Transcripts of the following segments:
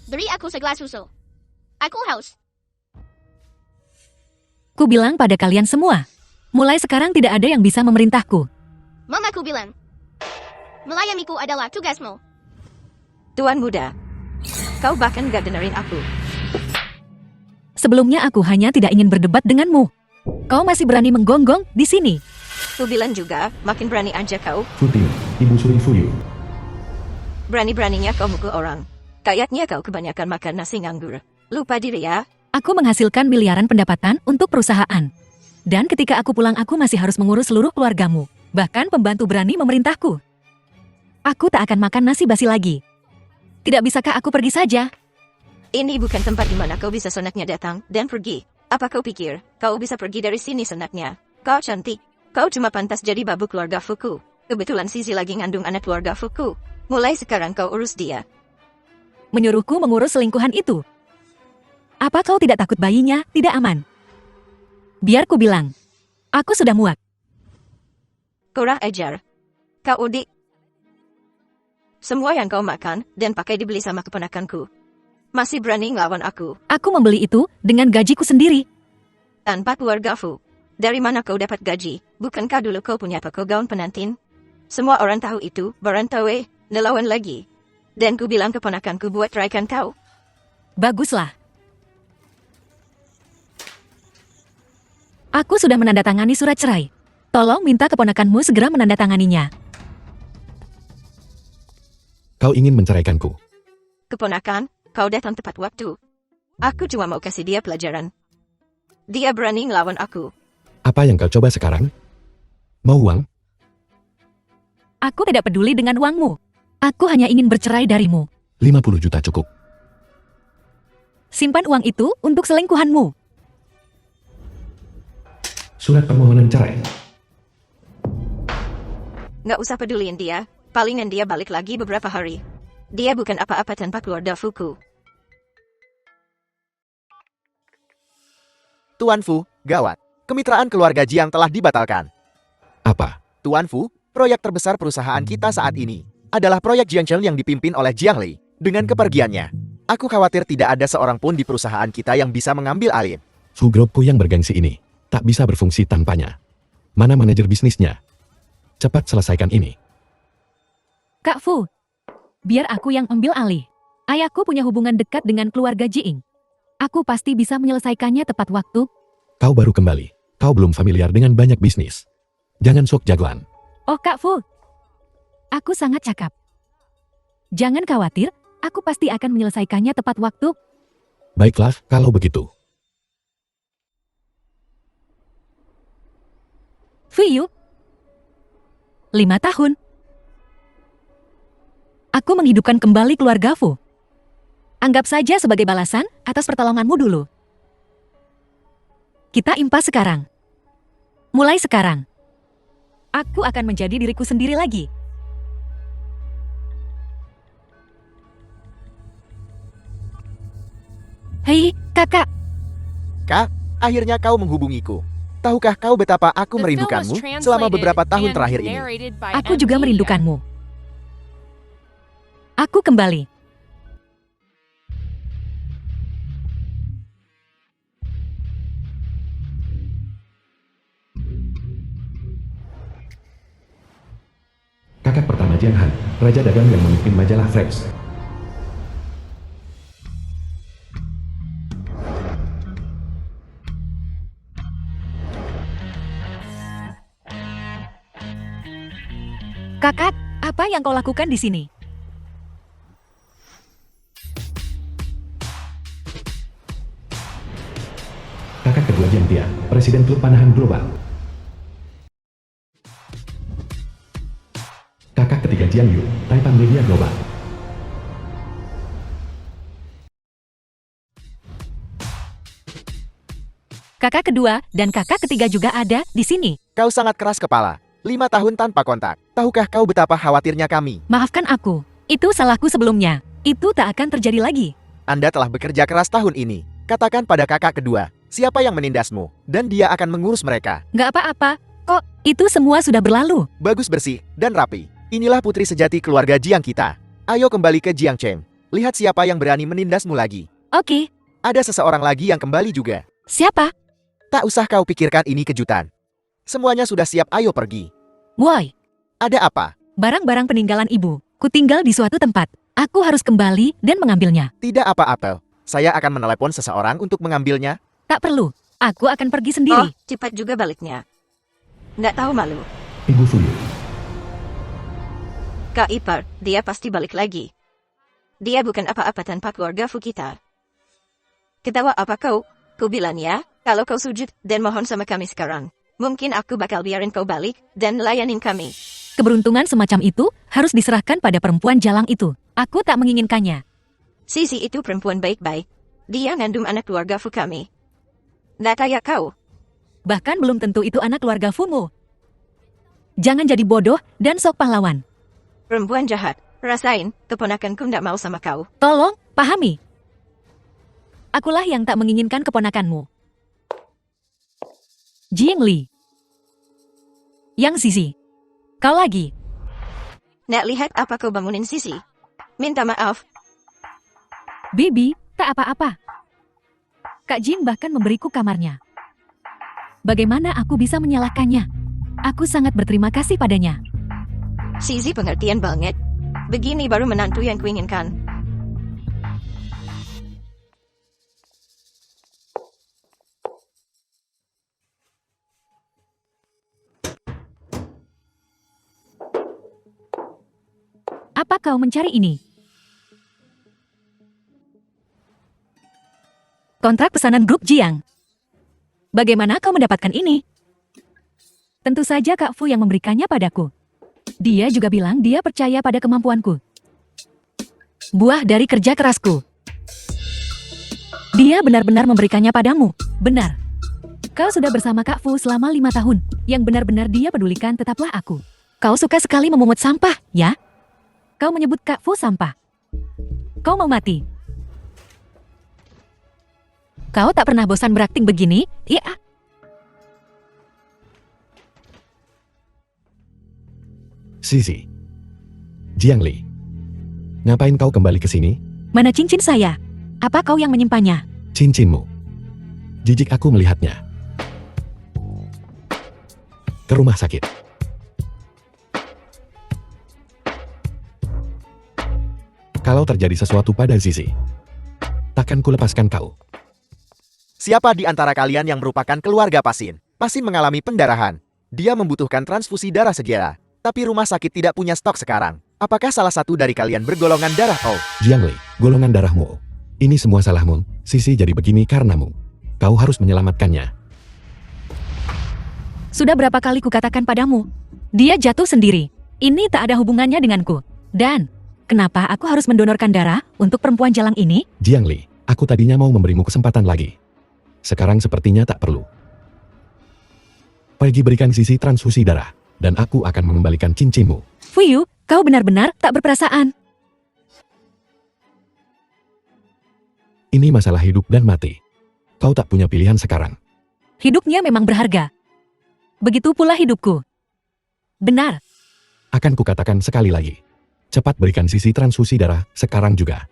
Beri aku segelas susu. Aku haus. Ku bilang pada kalian semua, mulai sekarang tidak ada yang bisa memerintahku. Mamaku bilang, melayaniku adalah tugasmu. Tuan muda, kau bahkan gak dengerin aku. Sebelumnya aku hanya tidak ingin berdebat denganmu. Kau masih berani menggonggong di sini. Ku bilang juga, makin berani aja kau. Futiu, Ibu Suri Fuyu. Berani-beraninya kau mukul orang. Kayaknya kau kebanyakan makan nasi nganggur. Lupa diri ya. Aku menghasilkan miliaran pendapatan untuk perusahaan. Dan ketika aku pulang aku masih harus mengurus seluruh keluargamu. Bahkan pembantu berani memerintahku. Aku tak akan makan nasi basi lagi. Tidak bisakah aku pergi saja? Ini bukan tempat di mana kau bisa senaknya datang dan pergi. Apa kau pikir, kau bisa pergi dari sini senaknya? Kau cantik. Kau cuma pantas jadi babu keluarga Fuku. Kebetulan Sisi lagi ngandung anak keluarga Fuku. Mulai sekarang kau urus dia. Menyuruhku mengurus selingkuhan itu. Apa kau tidak takut bayinya tidak aman? Biar ku bilang. Aku sudah muak. Kurang ajar. Kau udik. Semua yang kau makan dan pakai dibeli sama keponakanku. Masih berani ngelawan aku. Aku membeli itu dengan gajiku sendiri. Tanpa keluarga Fu. Dari mana kau dapat gaji? Bukankah dulu kau punya toko gaun pengantin? Semua orang tahu itu, barantawe, nelawan lagi. Dan ku bilang keponakanku buat raikan kau. Baguslah. Aku sudah menandatangani surat cerai. Tolong minta keponakanmu segera menandatanganinya. Kau ingin menceraikanku. Keponakan, kau datang tepat waktu. Aku cuma mau kasih dia pelajaran. Dia berani ngelawan aku. Apa yang kau coba sekarang? Mau uang? Aku tidak peduli dengan uangmu. Aku hanya ingin bercerai darimu. 50 juta cukup. Simpan uang itu untuk selingkuhanmu. Surat permohonan cerai. Nggak usah peduliin dia. Palingan dia balik lagi beberapa hari. Dia bukan apa-apa tanpa keluarga Fuku. Tuan Fu, gawat. Kemitraan keluarga Jiang telah dibatalkan. Apa? Tuan Fu, proyek terbesar perusahaan kita saat ini adalah proyek Jiangcheng yang dipimpin oleh Jiang Li. Dengan kepergiannya, aku khawatir tidak ada seorang pun di perusahaan kita yang bisa mengambil alih. Fu Groupku yang bergengsi ini tak bisa berfungsi tanpanya. Mana manajer bisnisnya? Cepat selesaikan ini. Kak Fu, biar aku yang ambil alih. Ayahku punya hubungan dekat dengan keluarga Jiing. Aku pasti bisa menyelesaikannya tepat waktu. Kau baru kembali. Kau belum familiar dengan banyak bisnis. Jangan sok jagoan. Oh Kak Fu, aku sangat cakap. Jangan khawatir, aku pasti akan menyelesaikannya tepat waktu. Baiklah, kalau begitu. Fuyu, 5 tahun. Aku menghidupkan kembali keluarga Fu. Anggap saja sebagai balasan atas pertolonganmu dulu. Kita impas sekarang. Mulai sekarang, aku akan menjadi diriku sendiri lagi. Hei, kakak. Kak, akhirnya kau menghubungiku. Tahukah kau betapa aku merindukanmu selama beberapa tahun terakhir ini? Aku juga merindukanmu. Aku kembali. Kakak pertama Jiang Han, raja dagang yang memimpin majalah Fresh. Kakak, apa yang kau lakukan di sini? Kakak kedua Jiang Tia, presiden klub panahan global. Kakak ketiga Jiang Yu, Taipan Media Global. Kakak kedua dan kakak ketiga juga ada di sini. Kau sangat keras kepala. 5 tahun tanpa kontak. Tahukah kau betapa khawatirnya kami? Maafkan aku, itu salahku sebelumnya. Itu tak akan terjadi lagi. Anda telah bekerja keras tahun ini. Katakan pada kakak kedua, siapa yang menindasmu, dan dia akan mengurus mereka. Nggak apa-apa, kok itu semua sudah berlalu. Bagus bersih, dan rapi. Inilah putri sejati keluarga Jiang kita. Ayo kembali ke Jiangcheng. Lihat siapa yang berani menindasmu lagi. Oke, Ada seseorang lagi yang kembali juga. siapa? Tak usah kau pikirkan ini kejutan. Semuanya sudah siap, ayo pergi. Woi, Ada apa? barang-barang peninggalan ibu. Ku tinggal di suatu tempat. Aku harus kembali dan mengambilnya. Tidak apa-apa. Saya akan menelepon seseorang untuk mengambilnya. Tak perlu. Aku akan pergi Oh, sendiri. cepat juga baliknya. Nggak tahu malu. Ibu Fuyu. Kak Ipar, dia pasti balik lagi. Dia bukan apa-apa tanpa keluarga Fu kita. Ketawa apa kau? Ku bilang ya, kalau kau sujud dan mohon sama kami sekarang, mungkin aku bakal biarin kau balik dan layanin kami. Keberuntungan semacam itu harus diserahkan pada perempuan jalang itu. Aku tak menginginkannya. Sisi itu perempuan baik-baik. Dia ngandung anak keluarga Fu kami. Nggak kayak kau. Bahkan belum tentu itu anak keluarga Fumu. Jangan jadi bodoh dan sok pahlawan. Perempuan jahat. Rasain, keponakanku nggak mau sama kau. Tolong, pahami. Akulah yang tak menginginkan keponakanmu. Jing Li. Yang Sisi. Kau lagi. Nggak lihat apa kau bangunin Sisi? Minta maaf. Bibi, tak apa-apa. Kak Jing bahkan memberiku kamarnya. Bagaimana aku bisa menyalahkannya? Aku sangat berterima kasih padanya. Sisi pengertian banget. Begini baru menantu yang kuinginkan. Apa kau mencari ini? Kontrak pesanan grup Jiang. Bagaimana kau mendapatkan ini? Tentu saja Kak Fu yang memberikannya padaku. Dia juga bilang dia percaya pada kemampuanku. Buah dari kerja kerasku. Dia benar-benar memberikannya padamu. Benar. Kau sudah bersama Kak Fu selama 5 tahun. Yang benar-benar dia pedulikan tetaplah aku. Kau suka sekali memungut sampah, ya? Kau menyebut Kak Fu sampah. Kau mau mati. Kau tak pernah bosan berakting begini? Iya. Sisi. Jiang Li. Ngapain kau kembali ke sini? Mana cincin saya? Apa kau yang menyimpannya? Cincinmu. Jijik aku melihatnya. Ke rumah sakit. Kalau terjadi sesuatu pada Sisi, takkan kulepaskan kau. Siapa di antara kalian yang merupakan keluarga Pasin? Pasin mengalami pendarahan. Dia membutuhkan transfusi darah segera. Tapi rumah sakit tidak punya stok sekarang. Apakah salah satu dari kalian bergolongan darah O? Jiang Li, golongan darahmu O. Ini semua salahmu. Sisi jadi begini karenamu. Kau harus menyelamatkannya. Sudah berapa kali kukatakan padamu? Dia jatuh sendiri. Ini tak ada hubungannya denganku. Dan, kenapa aku harus mendonorkan darah untuk perempuan jalang ini? Jiang Li, aku tadinya mau memberimu kesempatan lagi. Sekarang sepertinya tak perlu. Pergi berikan Sisi transfusi darah, dan aku akan mengembalikan cincinmu. Fuyu, kau benar-benar tak berperasaan. Ini masalah hidup dan mati. Kau tak punya pilihan sekarang. Hidupnya memang berharga. Begitu pula hidupku. Benar. Akan kukatakan sekali lagi. Cepat berikan Sisi transfusi darah sekarang juga.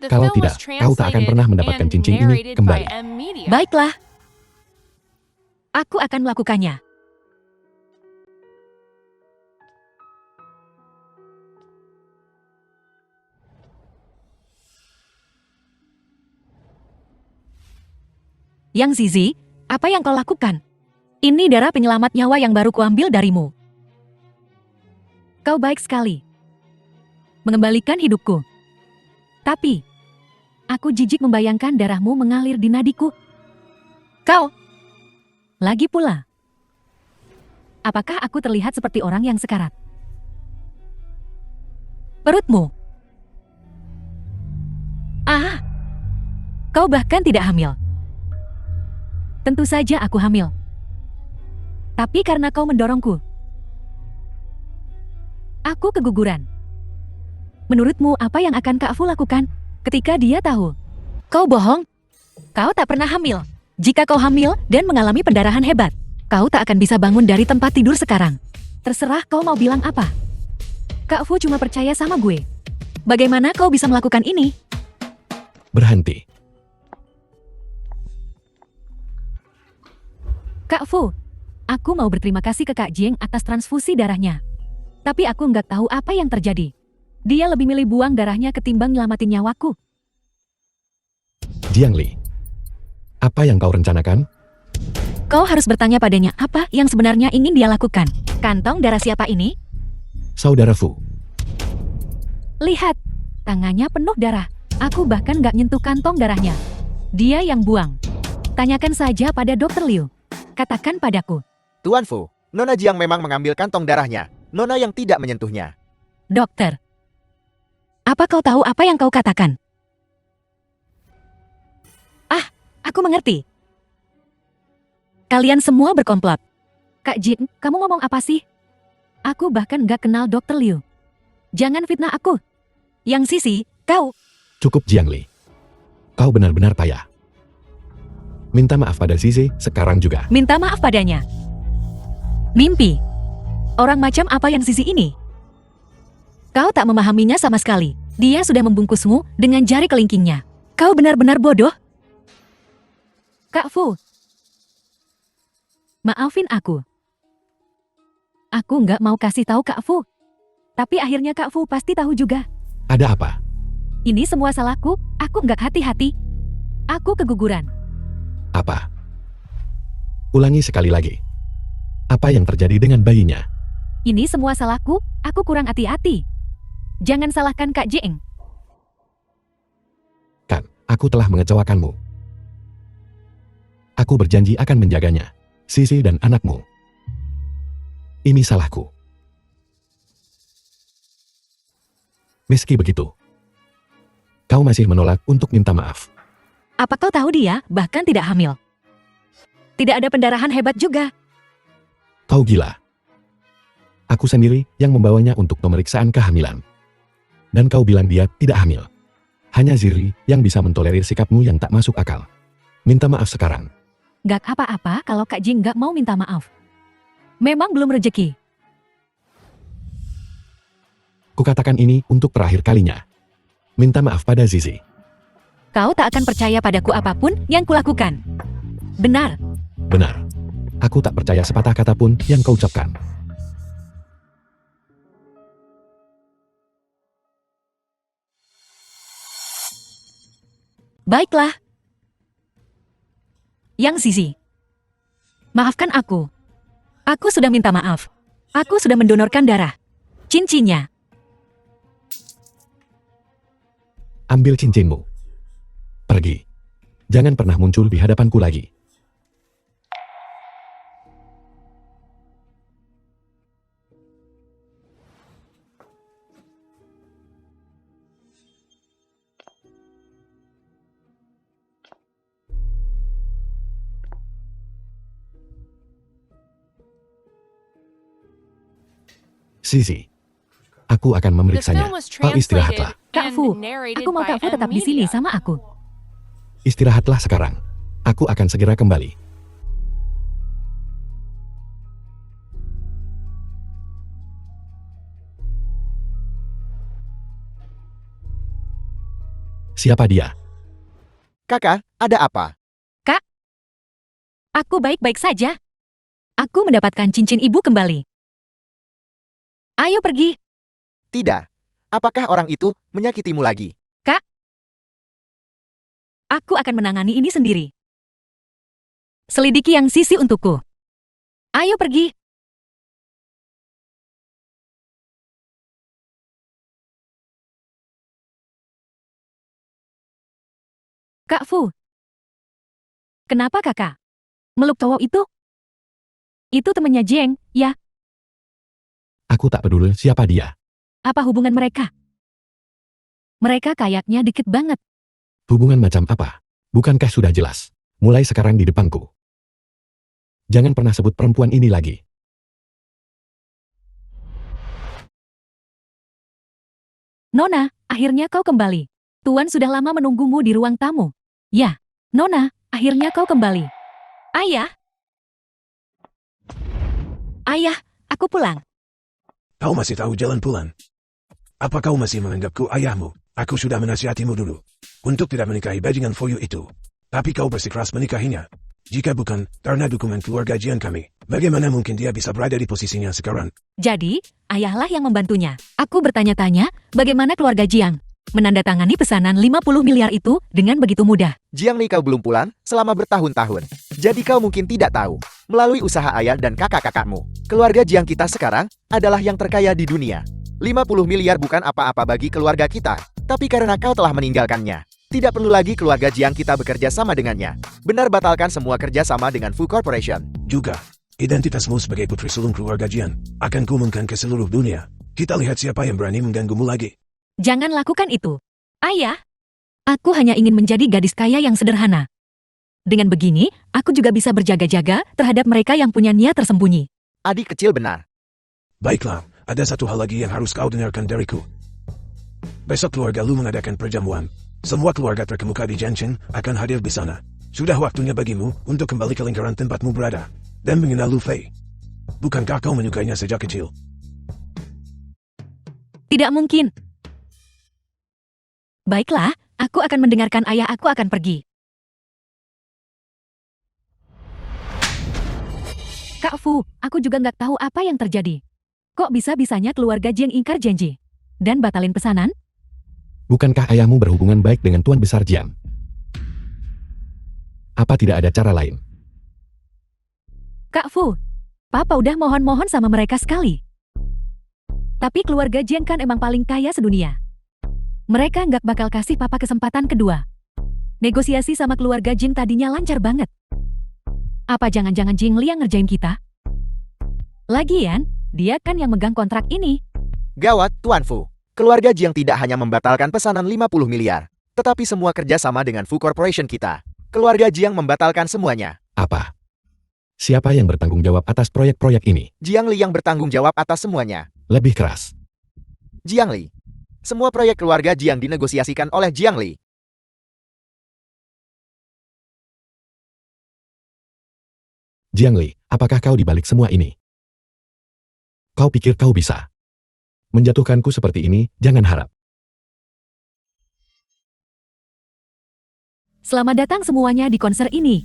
Kalau tidak, kau tak akan pernah mendapatkan cincin ini kembali. Baiklah. Aku akan melakukannya. Yang Zizi, apa yang kau lakukan? Ini darah penyelamat nyawa yang baru kuambil darimu. Kau baik sekali. Mengembalikan hidupku. Tapi, aku jijik membayangkan darahmu mengalir di nadiku. Kau. Lagi pula. Apakah aku terlihat seperti orang yang sekarat? Perutmu. Ah. Kau bahkan tidak hamil. Tentu saja aku hamil. Tapi karena kau mendorongku. Aku keguguran. Menurutmu apa yang akan Kak Fu lakukan ketika dia tahu? Kau bohong. Kau tak pernah hamil. Jika kau hamil dan mengalami pendarahan hebat, kau tak akan bisa bangun dari tempat tidur sekarang. Terserah kau mau bilang apa. Kak Fu cuma percaya sama gue. Bagaimana kau bisa melakukan ini? Berhenti. Kak Fu, aku mau berterima kasih ke Kak Jing atas transfusi darahnya. Tapi aku nggak tahu apa yang terjadi. Dia lebih milih buang darahnya ketimbang nyelamatin nyawaku. Jiang Li, apa yang kau rencanakan? Kau harus bertanya padanya apa yang sebenarnya ingin dia lakukan. Kantong darah siapa ini? Saudara Fu. Lihat, tangannya penuh darah. Aku bahkan nggak nyentuh kantong darahnya. Dia yang buang. Tanyakan saja pada Dr. Liu. Katakan padaku. Tuan Fu, Nona Jiang memang mengambil kantong darahnya. Nona yang tidak menyentuhnya. Dokter, apa kau tahu apa yang kau katakan? Ah, aku mengerti. Kalian semua berkomplot. Kak Jin, kamu ngomong apa sih? Aku bahkan gak kenal Dr. Liu. Jangan fitnah aku. Yang Sisi, kau... Cukup Jiang Li. Kau benar-benar payah. Minta maaf pada Sisi sekarang juga. Minta maaf padanya. Mimpi. Orang macam apa yang Sisi ini? Kau tak memahaminya sama sekali. Dia sudah membungkusmu dengan jari kelingkingnya. Kau benar-benar bodoh. Kak Fu. Maafin aku. Aku nggak mau kasih tahu Kak Fu. Tapi akhirnya Kak Fu pasti tahu juga. Ada apa? Ini semua salahku, aku nggak hati-hati. Aku keguguran. Apa? Ulangi sekali lagi. Apa yang terjadi dengan bayinya? Ini semua salahku, aku kurang hati-hati. Jangan salahkan Kak Jing. Kan, aku telah mengecewakanmu. Aku berjanji akan menjaganya. Sisi dan anakmu. Ini salahku. Meski begitu, kau masih menolak untuk minta maaf. Apa kau tahu dia bahkan tidak hamil? Tidak ada pendarahan hebat juga. Kau gila. Aku sendiri yang membawanya untuk pemeriksaan kehamilan. Dan kau bilang dia tidak hamil. Hanya Ziri yang bisa mentolerir sikapmu yang tak masuk akal. Minta maaf sekarang. Gak apa-apa kalau Kak Jing gak mau minta maaf. Memang belum rezeki. Kukatakan ini untuk terakhir kalinya. Minta maaf pada Zizi. Kau tak akan percaya padaku apapun yang kulakukan. Benar. Benar. Aku tak percaya sepatah kata pun yang kau ucapkan. Baiklah. Yang Zizi. Maafkan aku. Aku sudah minta maaf. Aku sudah mendonorkan darah. Cincinnya. Ambil cincinmu. Pergi. Jangan pernah muncul di hadapanku lagi. Sisi, aku akan memeriksanya. Kau istirahatlah. Kak Fu, aku mau Kak Fu tetap di sini sama aku. Istirahatlah sekarang. Aku akan segera kembali. Siapa dia? Kakak, ada apa? Kak, aku baik-baik saja. Aku mendapatkan cincin ibu kembali. Ayo pergi. Tidak. Apakah orang itu menyakitimu lagi? Kak, aku akan menangani ini sendiri. Selidiki yang Sisi untukku. Ayo pergi. Kak Fu. Kenapa kakak? Meluk cowok itu? Itu temannya Jeng, ya? Aku tak peduli siapa dia. Apa hubungan mereka? Mereka kayaknya dikit banget. Hubungan macam apa? Bukankah sudah jelas? Mulai sekarang di depanku. Jangan pernah sebut perempuan ini lagi. Nona, akhirnya kau kembali. Tuan sudah lama menunggumu di ruang tamu. Ya, Nona, akhirnya kau kembali. Ayah. Ayah, aku pulang. Kau masih tahu jalan pulang. Apa kau masih menganggapku ayahmu? Aku sudah menasihatimu dulu untuk tidak menikahi bajingan Foyu itu. Tapi kau bersikeras menikahinya. Jika bukan karena dukungan keluarga Jiang kami, bagaimana mungkin dia bisa berada di posisinya sekarang? Jadi, ayahlah yang membantunya. Aku bertanya-tanya, bagaimana keluarga Jiang menandatangani pesanan 50 miliar itu dengan begitu mudah. Jiang Li, kau belum pulang selama bertahun-tahun. Jadi kau mungkin tidak tahu. Melalui usaha ayah dan kakak-kakakmu, keluarga Jiang kita sekarang adalah yang terkaya di dunia. 50 miliar bukan apa-apa bagi keluarga kita. Tapi karena kau telah meninggalkannya, tidak perlu lagi keluarga Jiang kita bekerja sama dengannya. Benar, batalkan semua kerja sama dengan Fu Corporation. Juga, identitasmu sebagai putri sulung keluarga Jiang akan kuumumkan ke seluruh dunia. Kita lihat siapa yang berani mengganggumu lagi. Jangan lakukan itu. Ayah, aku hanya ingin menjadi gadis kaya yang sederhana. Dengan begini, aku juga bisa berjaga-jaga terhadap mereka yang punya niat tersembunyi. Adik kecil benar. Baiklah, ada satu hal lagi yang harus kau dengarkan dariku. Besok keluarga lu mengadakan perjamuan. Semua keluarga terkemuka di Jiangchen akan hadir di sana. Sudah waktunya bagimu untuk kembali ke lingkaran tempatmu berada dan mengenal Lu Fei. Bukankah kau menyukainya sejak kecil? Tidak mungkin. Baiklah, aku akan mendengarkan ayah, aku akan pergi. Kak Fu, aku juga nggak tahu apa yang terjadi. Kok bisa-bisanya keluarga Jiang ingkar janji dan batalin pesanan? Bukankah ayahmu berhubungan baik dengan Tuan Besar Jiang? Apa tidak ada cara lain? Kak Fu, Papa udah mohon-mohon sama mereka sekali. Tapi keluarga Jiang kan emang paling kaya sedunia. Mereka nggak bakal kasih Papa kesempatan kedua. Negosiasi sama keluarga Jiang tadinya lancar banget. Apa jangan-jangan Jing Li yang ngerjain kita? Lagian, dia kan yang megang kontrak ini. Gawat, Tuan Fu. Keluarga Jiang tidak hanya membatalkan pesanan 50 miliar, tetapi semua kerjasama dengan Fu Corporation kita. Keluarga Jiang membatalkan semuanya. Apa? Siapa yang bertanggung jawab atas proyek-proyek ini? Jiang Li yang bertanggung jawab atas semuanya. Lebih keras. Jiang Li. Semua proyek keluarga Jiang dinegosiasikan oleh Jiang Li. Jiang Li, apakah kau dibalik semua ini? Kau pikir kau bisa menjatuhkanku seperti ini? Jangan harap. Selamat datang semuanya di konser ini.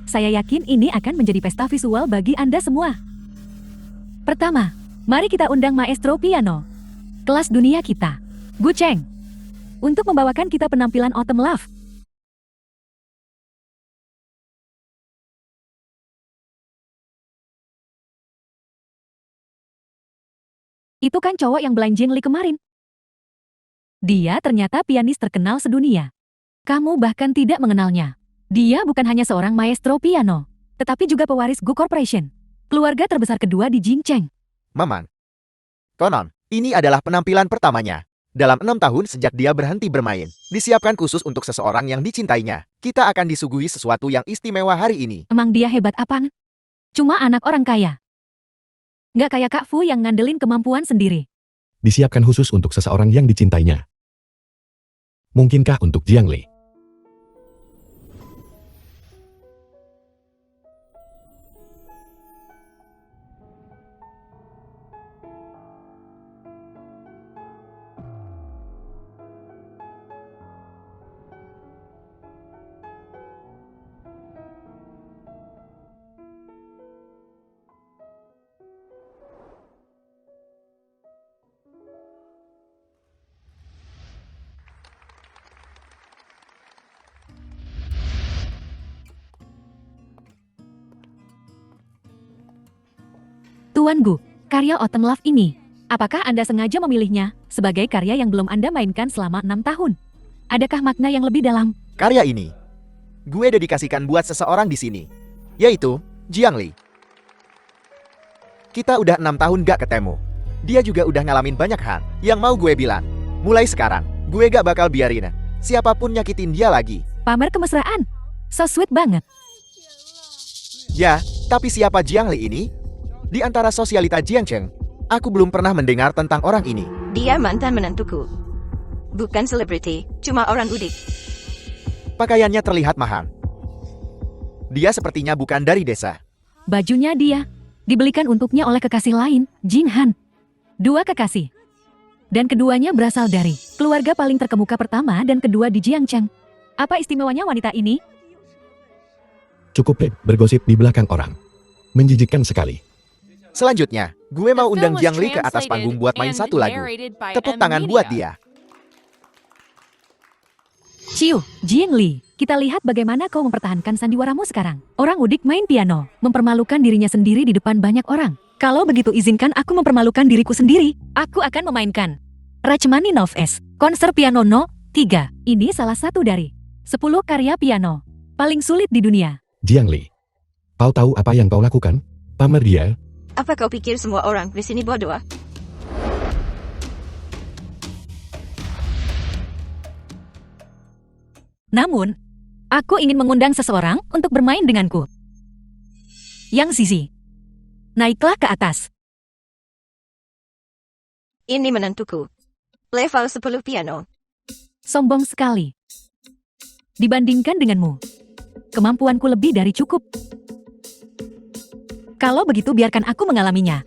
Saya yakin ini akan menjadi pesta visual bagi Anda semua. Pertama, mari kita undang maestro piano kelas dunia kita, Gu Cheng, untuk membawakan kita penampilan Autumn Love. Itu kan cowok yang blind Jing Li kemarin. Dia ternyata pianis terkenal sedunia. Kamu bahkan tidak mengenalnya. Dia bukan hanya seorang maestro piano, tetapi juga pewaris Gu Corporation, keluarga terbesar kedua di Jingcheng. Mamang. Konon, ini adalah penampilan pertamanya. Dalam 6 tahun sejak dia berhenti bermain, disiapkan khusus untuk seseorang yang dicintainya. Kita akan disuguhi sesuatu yang istimewa hari ini. Emang dia hebat apaan? Cuma anak orang kaya. Nggak kayak Kak Fu yang ngandelin kemampuan sendiri. Disiapkan khusus untuk seseorang yang dicintainya. Mungkinkah untuk Jiang Li? Tuan Gu, karya Autumn Love ini, apakah Anda sengaja memilihnya sebagai karya yang belum Anda mainkan selama 6 tahun? Adakah makna yang lebih dalam? Karya ini, gue dedikasikan buat seseorang di sini, yaitu Jiang Li. Kita udah 6 tahun gak ketemu. Dia juga udah ngalamin banyak hal. Yang mau gue bilang, mulai sekarang, gue gak bakal biarin siapapun nyakitin dia lagi. Pamer kemesraan. So sweet banget. Ya, tapi siapa Jiang Li ini? Di antara sosialita Jiangcheng, aku belum pernah mendengar tentang orang ini. Dia mantan menantuku. Bukan selebriti, cuma orang udik. Pakaiannya terlihat mahal. Dia sepertinya bukan dari desa. Bajunya dia dibelikan untuknya oleh kekasih lain, Jing Han. 2 kekasih. Dan keduanya berasal dari keluarga paling terkemuka pertama dan kedua di Jiangcheng. Apa istimewanya wanita ini? Cukup deh bergosip di belakang orang. Menjijikkan sekali. Selanjutnya, gue mau undang Jiang Li ke atas panggung buat main satu lagu. Tepuk tangan buat dia. Ciu, Jiang Li, kita lihat bagaimana kau mempertahankan sandiwaramu sekarang. Orang udik main piano, mempermalukan dirinya sendiri di depan banyak orang. Kalau begitu izinkan aku mempermalukan diriku sendiri. Aku akan memainkan Rachmaninov S. Konser Piano No. 3. Ini salah satu dari 10 karya piano paling sulit di dunia. Jiang Li. Kau tahu apa yang kau lakukan? Pamer dia. Apa kau pikir semua orang di sini bodoh? Namun, aku ingin mengundang seseorang untuk bermain denganku. Yang Zizi. Naiklah ke atas. Ini menantuku. Level 10 piano. Sombong sekali. Dibandingkan denganmu, kemampuanku lebih dari cukup. Kalau begitu biarkan aku mengalaminya.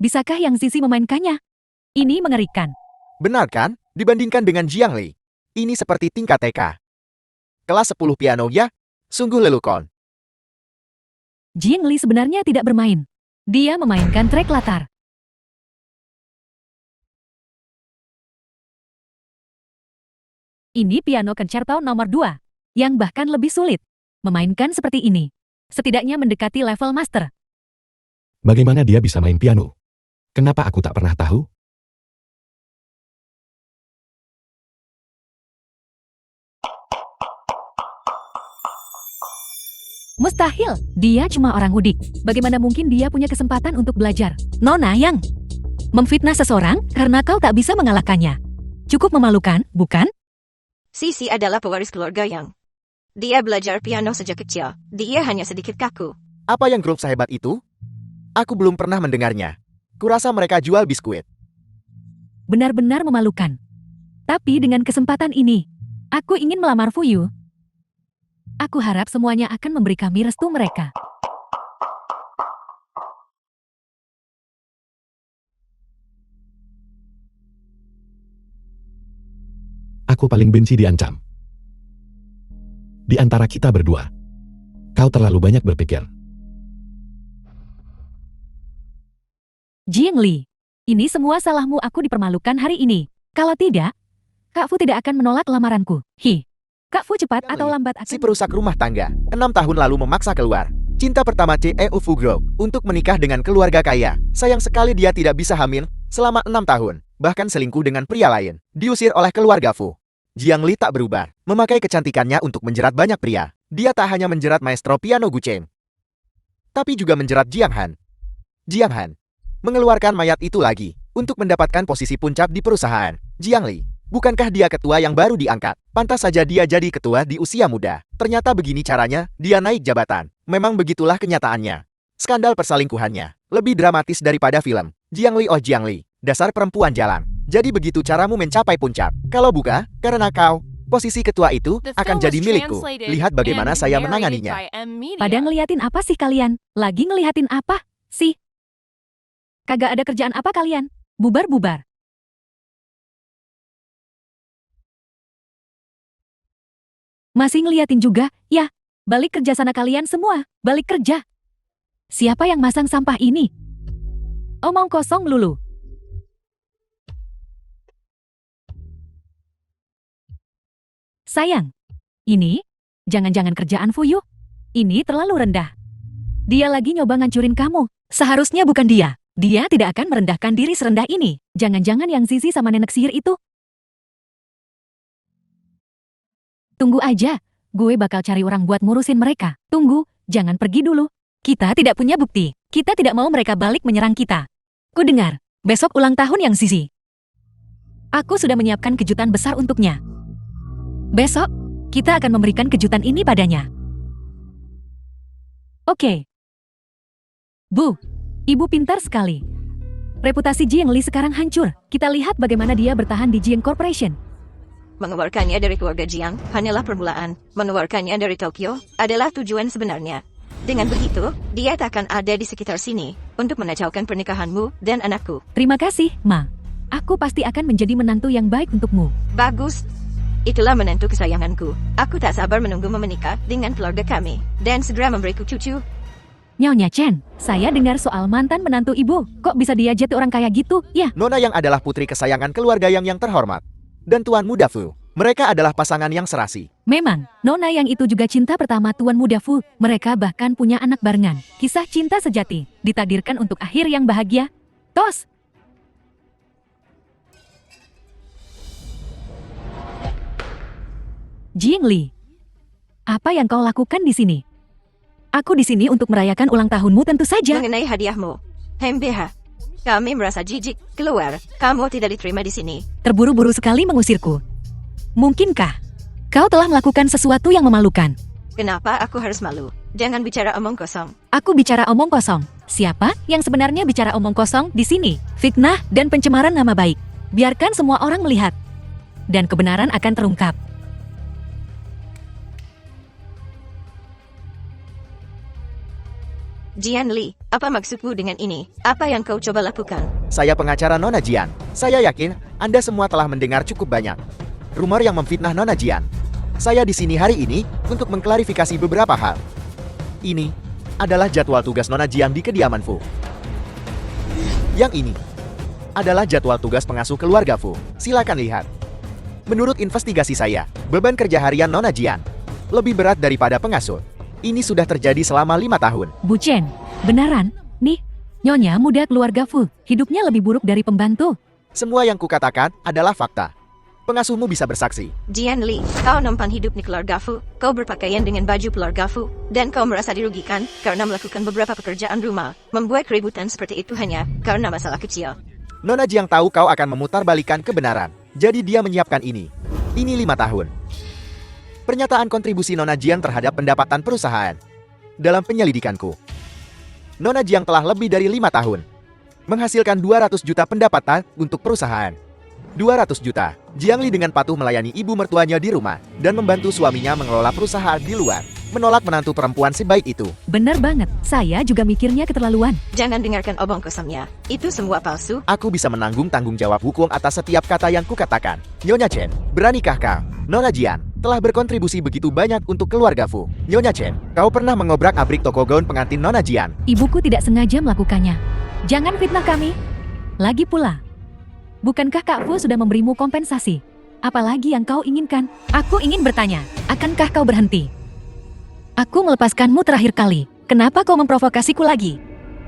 Bisakah Yang Zizi memainkannya? Ini mengerikan. Benar kan? Dibandingkan dengan Jiang Li. Ini seperti tingkat TK. Kelas 10 piano ya? Sungguh lelukon. Jiang Li sebenarnya tidak bermain. Dia memainkan track latar. Ini piano concerto nomor 2, yang bahkan lebih sulit. Memainkan seperti ini, setidaknya mendekati level master. Bagaimana dia bisa main piano? Kenapa aku tak pernah tahu? Mustahil, dia cuma orang udik. Bagaimana mungkin dia punya kesempatan untuk belajar? Nona Yang memfitnah seseorang karena kau tak bisa mengalahkannya. Cukup memalukan, bukan? Sisi adalah pewaris keluarga Yang. Dia belajar piano sejak kecil. Dia hanya sedikit kaku. Apa yang grup sehebat itu? Aku belum pernah mendengarnya. Kurasa mereka jual biskuit. Benar-benar memalukan. Tapi dengan kesempatan ini, aku ingin melamar Fuyu. Aku harap semuanya akan memberi kami restu mereka. Aku paling benci diancam. Di antara kita berdua, kau terlalu banyak berpikir. Jiang Li, ini semua salahmu. Aku dipermalukan hari ini. Kalau tidak, Kak Fu tidak akan menolak lamaranku. Kak Fu cepat atau lambat Si akan... perusak rumah tangga, 6 tahun lalu memaksa keluar. Cinta pertama CEO Fugro untuk menikah dengan keluarga kaya. Sayang sekali dia tidak bisa hamil selama 6 tahun. Bahkan selingkuh dengan pria lain. Diusir oleh keluarga Fu. Jiang Li tak berubah, memakai kecantikannya untuk menjerat banyak pria. Dia tak hanya menjerat maestro piano Gu Cheng, tapi juga menjerat Jiang Han. Jiang Han mengeluarkan mayat itu lagi untuk mendapatkan posisi puncak di perusahaan. Jiang Li, bukankah dia ketua yang baru diangkat? Pantas saja dia jadi ketua di usia muda. Ternyata begini caranya dia naik jabatan. Memang begitulah kenyataannya. Skandal perselingkuhannya lebih dramatis daripada film. Jiang Li, oh Jiang Li, dasar perempuan jalan. Jadi begitu caramu mencapai puncak. Kalau bukan, karena kau, posisi ketua itu akan jadi milikku. Lihat bagaimana saya menanganinya. Pada ngeliatin apa sih kalian? Lagi ngeliatin apa sih? Kagak ada kerjaan apa kalian? Bubar-bubar. Masih ngeliatin juga? Ya, balik kerja sana kalian semua. Balik kerja. Siapa yang masang sampah ini? Omong kosong melulu. Sayang, ini jangan-jangan kerjaan Fuyu. Ini terlalu rendah. Dia lagi nyoba ngancurin kamu. Seharusnya bukan dia. Dia tidak akan merendahkan diri serendah ini. Jangan-jangan Yang Zizi sama nenek sihir itu. Tunggu aja, gue bakal cari orang buat ngurusin mereka. Tunggu, jangan pergi dulu. Kita tidak punya bukti. Kita tidak mau mereka balik menyerang kita. Ku dengar, besok ulang tahun Yang Zizi. Aku sudah menyiapkan kejutan besar untuknya. Besok, kita akan memberikan kejutan ini padanya. Oke. Bu, ibu pintar sekali. Reputasi Jiang Li sekarang hancur. Kita lihat bagaimana dia bertahan di Jiang Corporation. Mengeluarkannya dari keluarga Jiang hanyalah permulaan. Mengeluarkannya dari Tokyo adalah tujuan sebenarnya. Dengan begitu, dia tak akan ada di sekitar sini untuk menacaukan pernikahanmu dan anakku. Terima kasih, Ma. Aku pasti akan menjadi menantu yang baik untukmu. Bagus. Itulah menantu kesayanganku. Aku tak sabar menunggu menikah dengan keluarga kami dan segera memberiku cucu. Nyonya Chen, saya dengar soal mantan menantu ibu. Kok bisa dia jatuh orang kaya gitu? Ya, Nona yang adalah putri kesayangan keluarga yang terhormat. Dan Tuan Muda Fu. Mereka adalah pasangan yang serasi. memang. Nona yang itu juga cinta pertama Tuan Muda Fu. Mereka bahkan punya anak barengan. Kisah cinta sejati. Ditakdirkan untuk akhir yang bahagia. Tos! Jiang Li, apa yang kau lakukan di sini? Aku di sini untuk merayakan ulang tahunmu tentu saja. Mengenai hadiahmu, MBH, kami merasa jijik. Keluar, kamu tidak diterima di sini. Terburu-buru sekali mengusirku. Mungkinkah kau telah melakukan sesuatu yang memalukan? Kenapa aku harus malu? Jangan bicara omong kosong. Aku bicara omong kosong. Siapa yang sebenarnya bicara omong kosong di sini? Fitnah dan pencemaran nama baik. Biarkan semua orang melihat. Dan kebenaran akan terungkap. Jian Li, apa maksudmu dengan ini? Apa yang kau coba lakukan? Saya pengacara Nona Jian. Saya yakin Anda semua telah mendengar cukup banyak rumor yang memfitnah Nona Jian. Saya di sini hari ini untuk mengklarifikasi beberapa hal. Ini adalah jadwal tugas Nona Jian di kediaman Fu. Yang ini adalah jadwal tugas pengasuh keluarga Fu. Silakan lihat. Menurut investigasi saya, beban kerja harian Nona Jian lebih berat daripada pengasuh. Ini sudah terjadi selama 5 tahun. Bu Chen, benaran? Nih, Nyonya muda keluarga Fu, hidupnya lebih buruk dari pembantu. Semua yang kukatakan adalah fakta. Pengasuhmu bisa bersaksi. Jian Li, kau nampan hidup di keluarga Fu, kau berpakaian dengan baju keluarga Fu, dan kau merasa dirugikan karena melakukan beberapa pekerjaan rumah. Membuat keributan seperti itu hanya karena masalah kecil. Nona Jiang tahu kau akan memutarbalikkan kebenaran. Jadi dia menyiapkan ini. Ini 5 tahun. Pernyataan kontribusi Nona Jiang terhadap pendapatan perusahaan. Dalam penyelidikanku, Nona Jiang telah lebih dari 5 tahun menghasilkan 200 juta pendapatan untuk perusahaan. 200 juta. Jiang Li dengan patuh melayani ibu mertuanya di rumah dan membantu suaminya mengelola perusahaan di luar. Menolak menantu perempuan sebaik itu. Benar banget, saya juga mikirnya keterlaluan. Jangan dengarkan omong kosongnya. Itu semua palsu. Aku bisa menanggung tanggung jawab hukum atas setiap kata yang kukatakan. Nyonya Chen, beranikah kau? Nona Jian telah berkontribusi begitu banyak untuk keluarga Fu. Nyonya Chen, kau pernah mengobrak-abrik toko gaun pengantin Nona Jian. Ibuku tidak sengaja melakukannya. Jangan fitnah kami. Lagi pula, bukankah Kak Fu sudah memberimu kompensasi? Apalagi yang kau inginkan? Aku ingin bertanya, akankah kau berhenti? Aku melepaskanmu terakhir kali. Kenapa kau memprovokasiku lagi?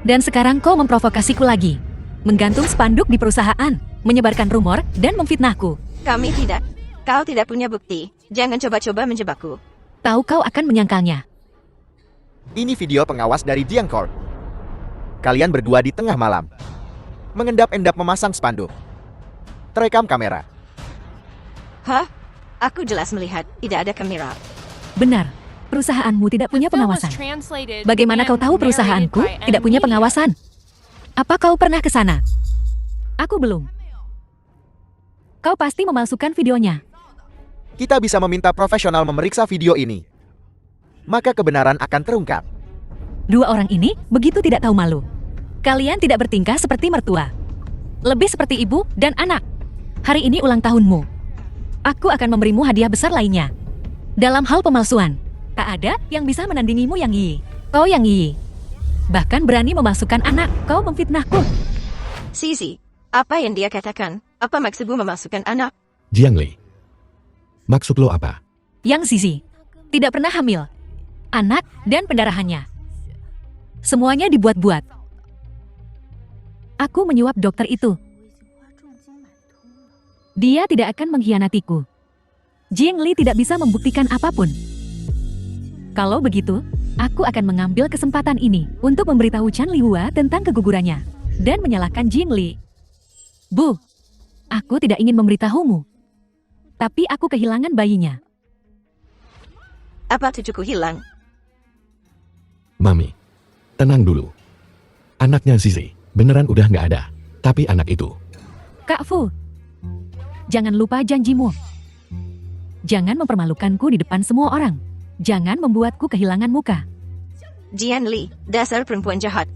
Dan sekarang kau memprovokasiku lagi. Menggantung spanduk di perusahaan, menyebarkan rumor, dan memfitnahku. Kami tidak. Kau tidak punya bukti. Jangan coba-coba menjebakku. Tahu kau akan menyangkalnya. Ini video pengawas dari Jiang Corp. Kalian berdua di tengah malam mengendap-endap memasang spanduk. Terekam kamera. Hah? Aku jelas melihat tidak ada kamera. Benar, perusahaanmu tidak punya pengawasan. Bagaimana kau tahu perusahaanku tidak punya pengawasan? Apa kau pernah ke sana? Aku belum. Kau pasti memalsukan videonya. Kita bisa meminta profesional memeriksa video ini. Maka kebenaran akan terungkap. Dua orang ini begitu tidak tahu malu. Kalian tidak bertingkah seperti mertua. Lebih seperti ibu dan anak. Hari ini ulang tahunmu. Aku akan memberimu hadiah besar lainnya. Dalam hal pemalsuan, tak ada yang bisa menandingimu yang iyi. Kau yang iyi. Bahkan berani memasukkan anak, kau memfitnahku. Sisi, apa yang dia katakan? Apa maksudmu memasukkan anak? Jiang Li. Maksud lo apa? Yang Sisi tidak pernah hamil. Anak dan pendarahannya. Semuanya dibuat-buat. Aku menyuap dokter itu. Dia tidak akan mengkhianatiku. Jiang Li tidak bisa membuktikan apapun. Kalau begitu, aku akan mengambil kesempatan ini untuk memberitahu Chan Lihua tentang kegugurannya dan menyalahkan Jiang Li. Bu, Aku tidak ingin memberitahumu. Tapi aku kehilangan bayinya. Apa cucuku hilang? Mami, tenang dulu. Anaknya Zizi, beneran udah nggak ada. Tapi anak itu, Kak Fu, jangan lupa janjimu. Jangan mempermalukanku di depan semua orang. Jangan membuatku kehilangan muka. Jian Li, dasar perempuan jahat.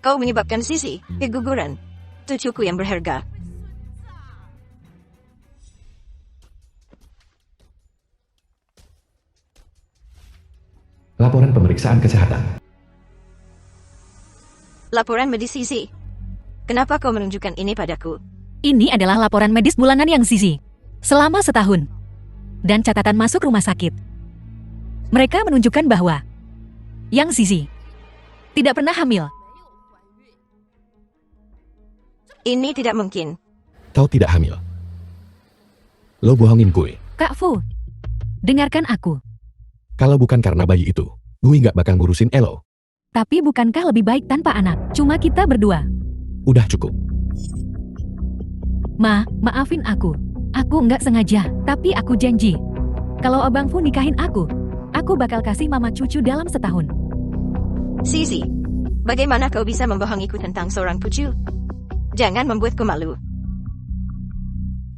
Kau menyebabkan Sisi keguguran. Cucuku yang berharga. laporan pemeriksaan kesehatan. Laporan medis Sisi. Kenapa kau menunjukkan ini padaku? Ini adalah laporan medis bulanan yang Zizi. Selama setahun. Dan catatan masuk rumah sakit. Mereka menunjukkan bahwa Yang Zizi tidak pernah hamil. Ini tidak mungkin. Kau tidak hamil. Lo bohongin gue. Kak Fu, dengarkan aku. Kalau bukan karena bayi itu, gue nggak bakal ngurusin Elo. Tapi bukankah lebih baik tanpa anak? Cuma kita berdua. Udah cukup. Maafin aku. Aku nggak sengaja, tapi aku janji. Kalau Abang Fu nikahin aku bakal kasih mama cucu dalam setahun. Sisi, bagaimana kau bisa membohongiku tentang seorang cucu? Jangan membuatku malu.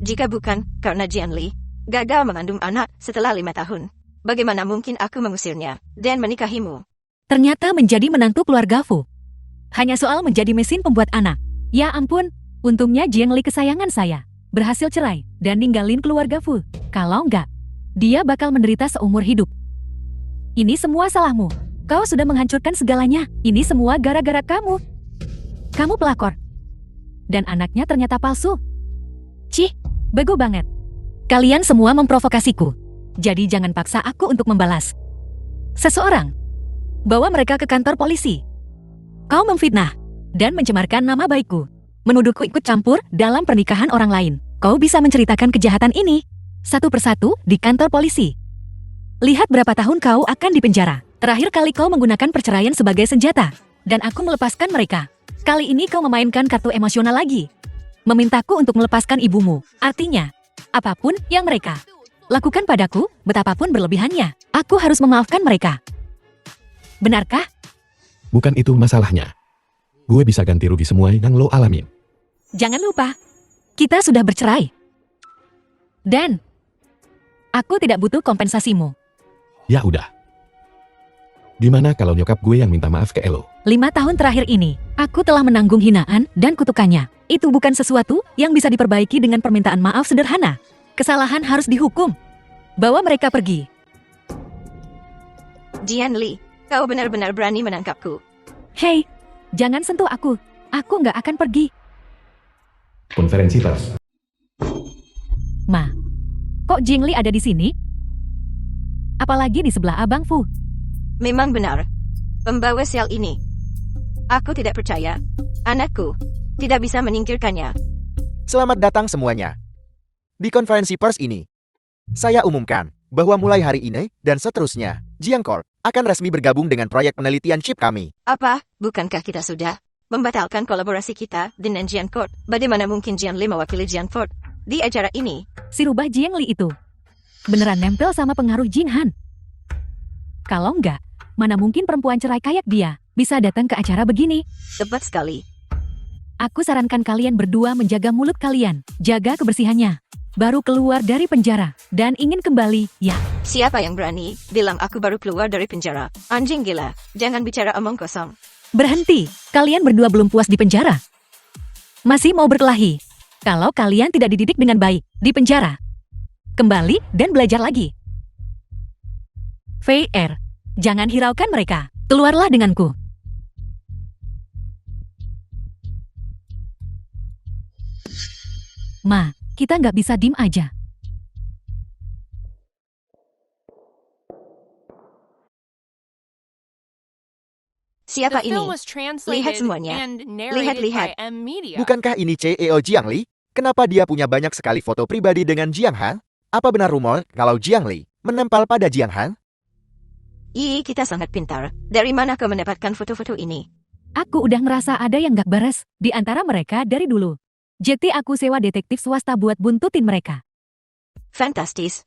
Jika bukan karena Jian Li gagal mengandung anak setelah 5 tahun, bagaimana mungkin aku mengusirnya dan menikahimu? Ternyata menjadi menantu keluarga Fu hanya soal menjadi mesin pembuat anak. Ya ampun, untungnya Jiang Li kesayangan saya berhasil cerai dan ninggalin keluarga Fu. Kalau enggak, dia bakal menderita seumur hidup. Ini semua salahmu. Kau sudah menghancurkan segalanya. Ini semua gara-gara kamu. Kamu pelakor. Dan anaknya ternyata palsu. Cih, bego banget. Kalian semua memprovokasiku. Jadi jangan paksa aku untuk membalas. Seseorang bawa mereka ke kantor polisi. Kau memfitnah dan mencemarkan nama baikku. Menuduhku ikut campur dalam pernikahan orang lain. Kau bisa menceritakan kejahatan ini satu persatu di kantor polisi. Lihat berapa tahun kau akan dipenjara. Terakhir kali kau menggunakan perceraian sebagai senjata. Dan aku melepaskan mereka. Kali ini kau memainkan kartu emosional lagi. Memintaku untuk melepaskan ibumu. Artinya, apapun yang mereka lakukan padaku, betapapun berlebihannya, aku harus memaafkan mereka. Benarkah? Bukan itu masalahnya. Gue bisa ganti rugi semua yang lo alamin. Jangan lupa, kita sudah bercerai. Dan aku tidak butuh kompensasimu. Ya udah. Gimana kalau nyokap gue yang minta maaf ke Elo? 5 tahun terakhir ini, aku telah menanggung hinaan dan kutukannya. Itu bukan sesuatu yang bisa diperbaiki dengan permintaan maaf sederhana. Kesalahan harus dihukum. Bawa mereka pergi. Jian Li, kau benar-benar berani menangkapku. Hei, jangan sentuh aku. Aku nggak akan pergi. Konferensi pers. Kok Jing Li ada di sini? Apalagi di sebelah Abang Fu. Memang benar. Pembawa sial ini. Aku tidak percaya. Anakku tidak bisa menyingkirkannya. Selamat datang semuanya. Di konferensi pers ini, saya umumkan bahwa mulai hari ini dan seterusnya, Jiang Corp akan resmi bergabung dengan proyek penelitian chip kami. Apa? Bukankah kita sudah membatalkan kolaborasi kita dengan Jian Corp? Bagaimana mungkin Jian Li mewakili Jian Corp di acara ini? Si rubah Jiang Li itu beneran nempel sama pengaruh Jin Han. Kalau enggak, mana mungkin perempuan cerai kayak dia bisa datang ke acara begini? Tepat sekali. Aku sarankan kalian berdua menjaga mulut kalian, jaga kebersihannya. Baru keluar dari penjara dan ingin kembali, ya. Siapa yang berani bilang aku baru keluar dari penjara? Anjing gila, jangan bicara omong kosong. Berhenti, kalian berdua belum puas di penjara. Masih mau berkelahi? Kalau kalian tidak dididik dengan baik di penjara, kembali dan belajar lagi. VR, jangan hiraukan mereka. Keluarlah denganku. Kita nggak bisa diem aja. Siapa The ini? film was translated Lihat semuanya. and narrated Lihat. by M Media. Bukankah ini CEO Jiang Li? Kenapa dia punya banyak sekali foto pribadi dengan Jiang Han? Apa benar rumor kalau Jiang Li menempel pada Jiang Han? Ih, kita sangat pintar. Dari mana kau mendapatkan foto-foto ini? Aku udah ngerasa ada yang nggak beres di antara mereka dari dulu. Jadi aku sewa detektif swasta buat buntutin mereka. Fantastis.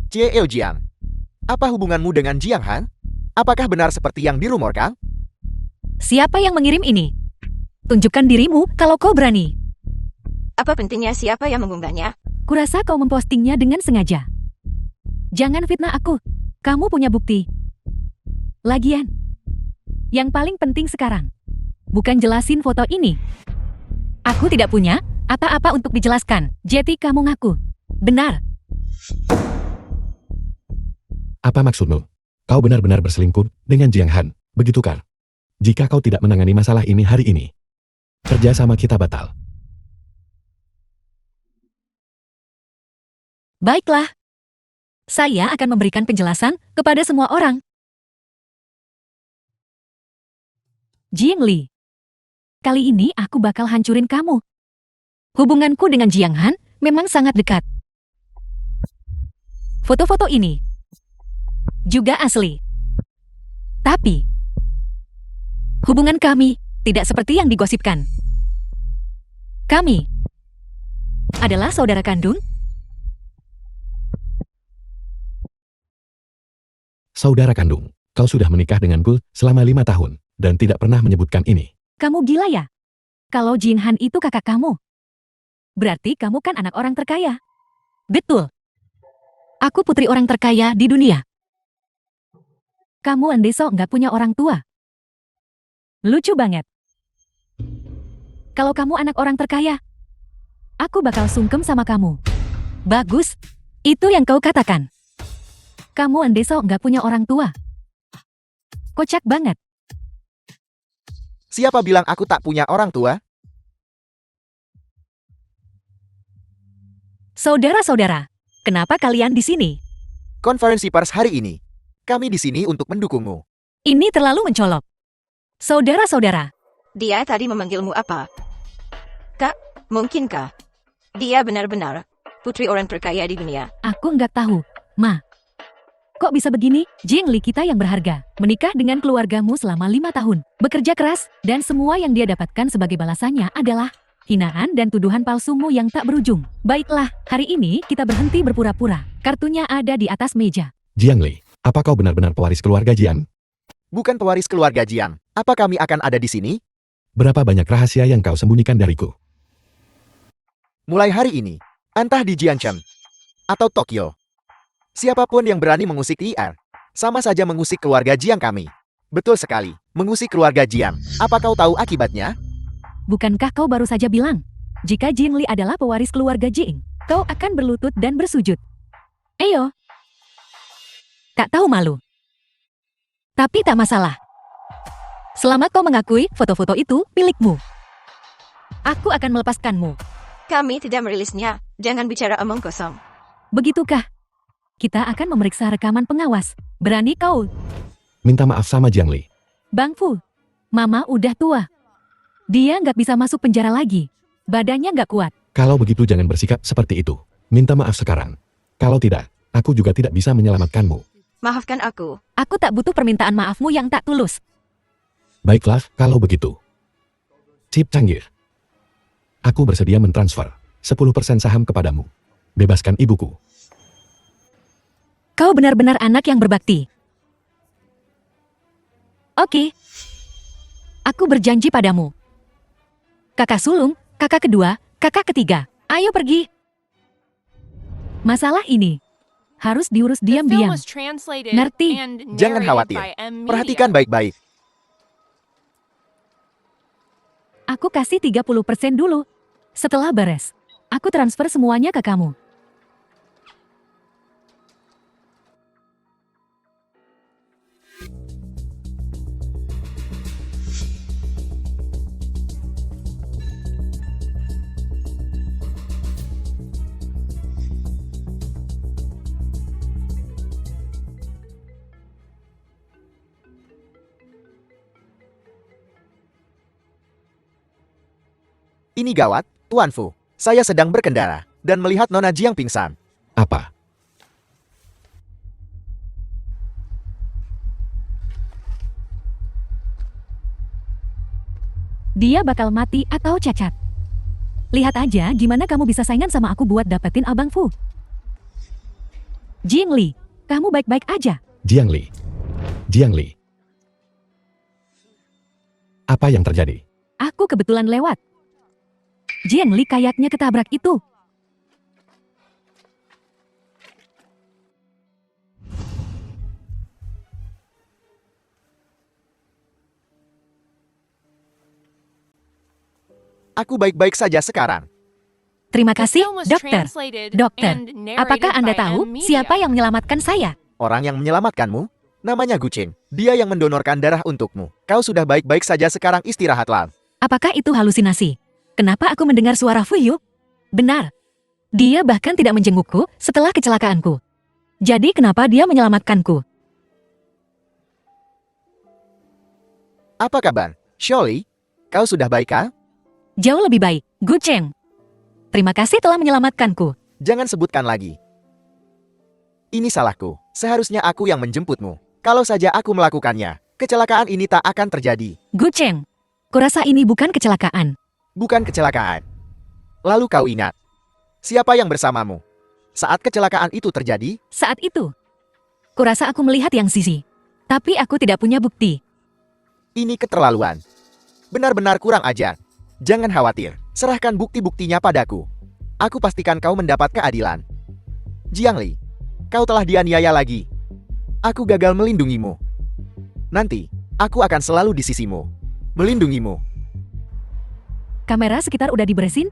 Jie Eojiang, apa hubunganmu dengan Jiang Han? Apakah benar seperti yang dirumorkan? Siapa yang mengirim ini? Tunjukkan dirimu kalau kau berani. Apa pentingnya siapa yang mengunggahnya? Kurasa kau mempostingnya dengan sengaja. Jangan fitnah aku. Kamu punya bukti. Lagian, yang paling penting sekarang, bukan jelasin foto ini. Aku tidak punya apa-apa untuk dijelaskan. Jadi kamu ngaku. Benar. Apa maksudmu? Kau benar-benar berselingkuh dengan Jiang Han, begitukah? Jika kau tidak menangani masalah ini hari ini, kerjasama kita batal. Baiklah. Saya akan memberikan penjelasan kepada semua orang. Jing Li. Kali ini aku bakal hancurin kamu. Hubunganku dengan Jiang Han memang sangat dekat. Foto-foto ini juga asli. Tapi, hubungan kami tidak seperti yang digosipkan. Kami adalah saudara kandung. Saudara kandung, kau sudah menikah denganku selama 5 tahun, dan tidak pernah menyebutkan ini. Kamu gila ya? Kalau Jing Han itu kakak kamu, berarti kamu kan anak orang terkaya. Betul. Aku putri orang terkaya di dunia. Kamu Andeso nggak punya orang tua. Lucu banget. Kalau kamu anak orang terkaya, aku bakal sungkem sama kamu. Bagus. Itu yang kau katakan. Kamu Andeso nggak punya orang tua. Kocak banget. Siapa bilang aku tak punya orang tua? Saudara-saudara, kenapa kalian di sini? Konferensi pers hari ini. Kami di sini untuk mendukungmu. Ini terlalu mencolok. Saudara-saudara, Dia tadi memanggilmu apa? Kak, mungkinkah dia benar-benar putri orang terkaya di dunia? aku nggak tahu, Ma. Kok bisa begini? Jing Li kita yang berharga, menikah dengan keluargamu selama 5 tahun, bekerja keras, dan semua yang dia dapatkan sebagai balasannya adalah hinaan dan tuduhan palsumu yang tak berujung. Baiklah, hari ini kita berhenti berpura-pura. Kartunya ada di atas meja. Jiang Li, apa kau benar-benar pewaris keluarga Jiang? Bukan pewaris keluarga Jiang. Apa kami akan ada di sini? Berapa banyak rahasia yang kau sembunyikan dariku? Mulai hari ini, entah di Jiangchen atau Tokyo, siapapun yang berani mengusik IR, sama saja mengusik keluarga Jiang kami. Betul sekali, mengusik keluarga Jiang. Apa kau tahu akibatnya? Bukankah kau baru saja bilang, jika Jing Li adalah pewaris keluarga Jing, kau akan berlutut dan bersujud? Eyo. Tak tahu malu. Tapi tak masalah. Selamat kau mengakui foto-foto itu milikmu. Aku akan melepaskanmu. Kami tidak merilisnya. Jangan bicara omong kosong. Begitukah? Kita akan memeriksa rekaman pengawas. Berani kau? Minta maaf sama Jiang Li. Bang Fu, Mama udah tua. Dia nggak bisa masuk penjara lagi. Badannya nggak kuat. Kalau begitu jangan bersikap seperti itu. Minta maaf sekarang. Kalau tidak, aku juga tidak bisa menyelamatkanmu. Maafkan aku. Aku tak butuh permintaan maafmu yang tak tulus. Baiklah, kalau begitu. Sip Canggih. Aku bersedia mentransfer 10% saham kepadamu. Bebaskan ibuku. Kau benar-benar anak yang berbakti. Oke. Aku berjanji padamu. Kakak sulung, kakak kedua, kakak ketiga. Ayo pergi. Masalah ini harus diurus diam-diam. Ngerti? Jangan khawatir. Perhatikan baik-baik. Aku kasih 30% dulu. Setelah beres, aku transfer semuanya ke kamu. Ini gawat, Tuan Fu. Saya sedang berkendara dan melihat Nona Jiang pingsan. Apa? Dia bakal mati atau cacat. Lihat aja gimana kamu bisa saingan sama aku buat dapetin Abang Fu. Jingli, kamu baik-baik aja. Jiangli. Jiangli. Apa yang terjadi? Aku kebetulan lewat. Jingli kayaknya ketabrak itu. Aku baik-baik saja sekarang. Terima kasih, dokter. Dokter, apakah Anda tahu siapa yang menyelamatkan saya? Orang yang menyelamatkanmu, namanya Gucin. Dia yang mendonorkan darah untukmu. Kau sudah baik-baik saja sekarang, istirahatlah. Apakah itu halusinasi? Kenapa aku mendengar suara Fuyu? Benar. Dia bahkan tidak menjengukku setelah kecelakaanku. Jadi kenapa dia menyelamatkanku? Apa kabar, Shirley? Kau sudah baik kah? Jauh lebih baik, Gu Cheng. Terima kasih telah menyelamatkanku. Jangan sebutkan lagi. Ini salahku. Seharusnya aku yang menjemputmu. Kalau saja aku melakukannya, kecelakaan ini tak akan terjadi. Gu Cheng, kurasa ini bukan kecelakaan. Bukan kecelakaan. Lalu kau ingat, siapa yang bersamamu saat kecelakaan itu terjadi? Saat itu, kurasa aku melihat yang Sisi. Tapi aku tidak punya bukti. Ini keterlaluan. Benar-benar kurang ajar. Jangan khawatir, serahkan bukti-buktinya padaku. Aku pastikan kau mendapat keadilan. Jiangli, kau telah dianiaya lagi. Aku gagal melindungimu. Nanti, aku akan selalu di sisimu, melindungimu. Kamera sekitar udah diberesin?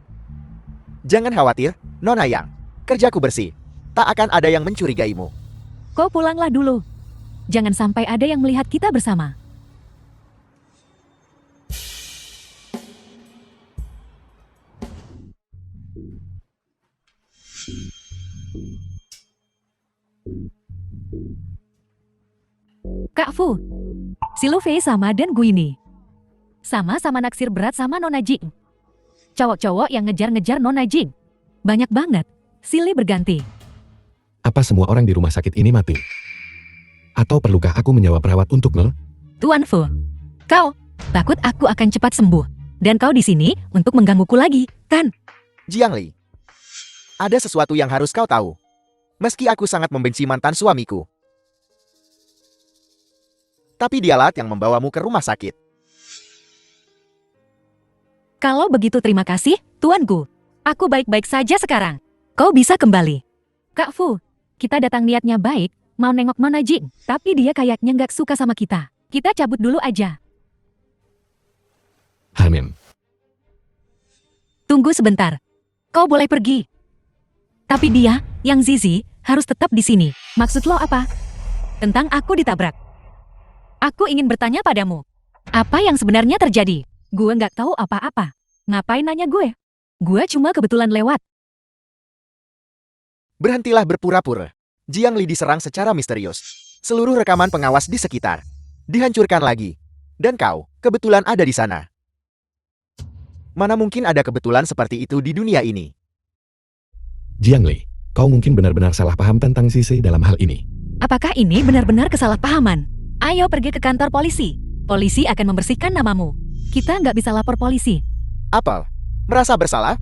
Jangan khawatir, Nona Yang. Kerjaku bersih. Tak akan ada yang mencurigaimu. Kau pulanglah dulu. Jangan sampai ada yang melihat kita bersama. Kak Fu, si Luffy sama dan gue ini sama-sama naksir berat sama Nona Jing. Cowok-cowok yang ngejar-ngejar Nona Jing. Banyak banget, silih berganti. Apa semua orang di rumah sakit ini mati? Atau perlukah aku menyewa perawat untuk Nel? Tuan Fu, kau takut aku akan cepat sembuh. Dan kau di sini untuk menggangguku lagi, kan? Jiangli, ada sesuatu yang harus kau tahu. Meski aku sangat membenci mantan suamiku, tapi dialah yang membawamu ke rumah sakit. Kalau begitu terima kasih, tuanku. Aku baik-baik saja sekarang. Kau bisa kembali. Kak Fu, kita datang niatnya baik, mau nengok Nona Jing, tapi dia kayaknya nggak suka sama kita. Kita cabut dulu aja. Amin. Tunggu sebentar. Kau boleh pergi. Tapi dia, yang Zizi, harus tetap di sini. Maksud lo apa? Tentang aku ditabrak. Aku ingin bertanya padamu. Apa yang sebenarnya terjadi? Gue nggak tahu apa-apa. Ngapain nanya gue? Gue cuma kebetulan lewat. Berhentilah berpura-pura. Jiangli diserang secara misterius. Seluruh rekaman pengawas di sekitar dihancurkan lagi. Dan kau, kebetulan ada di sana. Mana mungkin ada kebetulan seperti itu di dunia ini? Jiangli, kau mungkin benar-benar salah paham tentang Sisi dalam hal ini. Apakah ini benar-benar kesalahpahaman? Ayo pergi ke kantor polisi. Polisi akan membersihkan namamu. Kita nggak bisa lapor polisi. Apel, merasa bersalah?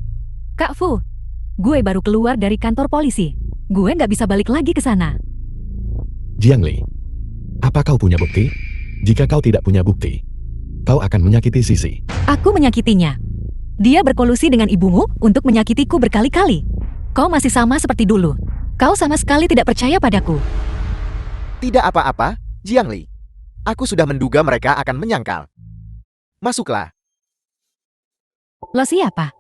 Kak Fu, gue baru keluar dari kantor polisi. Gue nggak bisa balik lagi ke sana. Jiangli, apa kau punya bukti? Jika kau tidak punya bukti, kau akan menyakiti Sisi. Aku menyakitinya. Dia berkolusi dengan ibumu untuk menyakitiku berkali-kali. Kau masih sama seperti dulu. Kau sama sekali tidak percaya padaku. Tidak apa-apa, Jiangli. Aku sudah menduga mereka akan menyangkal. Masuklah. Lo siapa?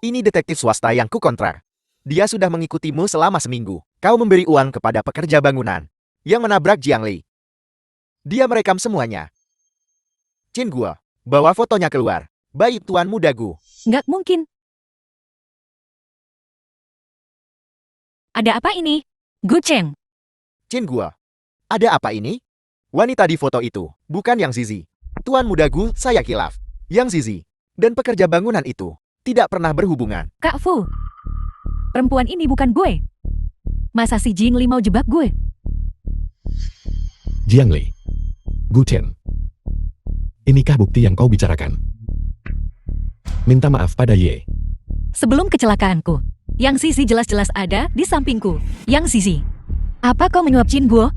Ini detektif swasta yang kukontrak. Dia sudah mengikutimu selama seminggu. Kau memberi uang kepada pekerja bangunan yang menabrak Jiangli. Dia merekam semuanya. Chin Gua, bawa fotonya keluar. Baik Tuan Muda Gu. Nggak mungkin. Ada apa ini? Gu Cheng. Chin Gua, ada apa ini? Wanita di foto itu, bukan yang Zizi. Tuan Muda Gu, saya kilaf. Yang Zizi dan pekerja bangunan itu tidak pernah berhubungan. Kak Fu, perempuan ini bukan gue. Masa si Jingli mau jebak gue? Jiangli, Gu Chen. Inikah bukti yang kau bicarakan? minta maaf pada Ye. Sebelum kecelakaanku, Yang Sisi jelas-jelas ada di sampingku. Yang Sisi, apa kau menyuap Jin Guo?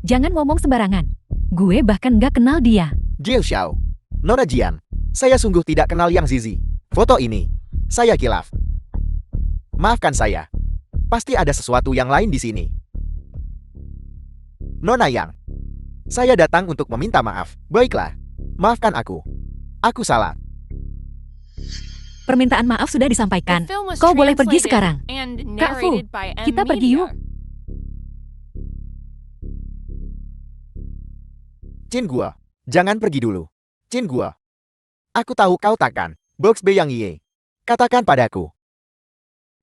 Jangan ngomong sembarangan. Gue bahkan gak kenal dia. Jiao Xiao. Nona Jian, saya sungguh tidak kenal Yang Zizi. Foto ini, saya kilaf. Maafkan saya. Pasti ada sesuatu yang lain di sini. Nona Yang, saya datang untuk meminta maaf. Baiklah, maafkan aku. Aku salah. Permintaan maaf sudah disampaikan. Kau boleh pergi sekarang. Kak Fu, kita pergi yuk. Jin Guo, jangan pergi dulu. Jin Guo, aku tahu kau takkan. Box B Yang Ye. Katakan padaku.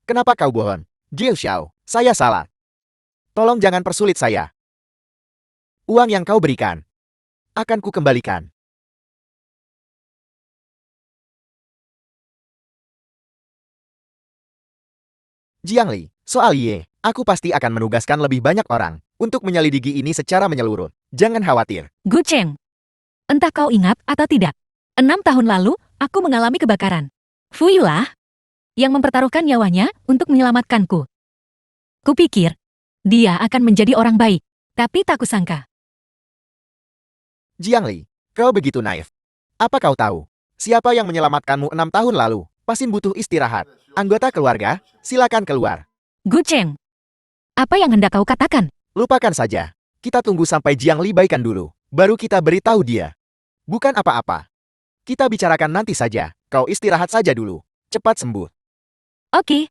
Kenapa kau bohong? Jiao Xiao, saya salah. Tolong jangan persulit saya. Uang yang kau berikan akan ku kembalikan. Jiang Li, soal Ye, aku pasti akan menugaskan lebih banyak orang untuk menyelidiki ini secara menyeluruh. Jangan khawatir. Gu Cheng, entah kau ingat atau tidak, 6 tahun lalu aku mengalami kebakaran. Fu Yulah yang mempertaruhkan nyawanya untuk menyelamatkanku. Kupikir dia akan menjadi orang baik, tapi tak kusangka. Jiang Li, kau begitu naif. Apa kau tahu siapa yang menyelamatkanmu 6 tahun lalu? Pasin butuh istirahat. Anggota keluarga, silakan keluar. Gu Cheng, apa yang hendak kau katakan? Lupakan saja. Kita tunggu sampai Jiang Li baikan dulu. Baru kita beritahu dia. Bukan apa-apa. Kita bicarakan nanti saja. Kau istirahat saja dulu. Cepat sembuh. Oke.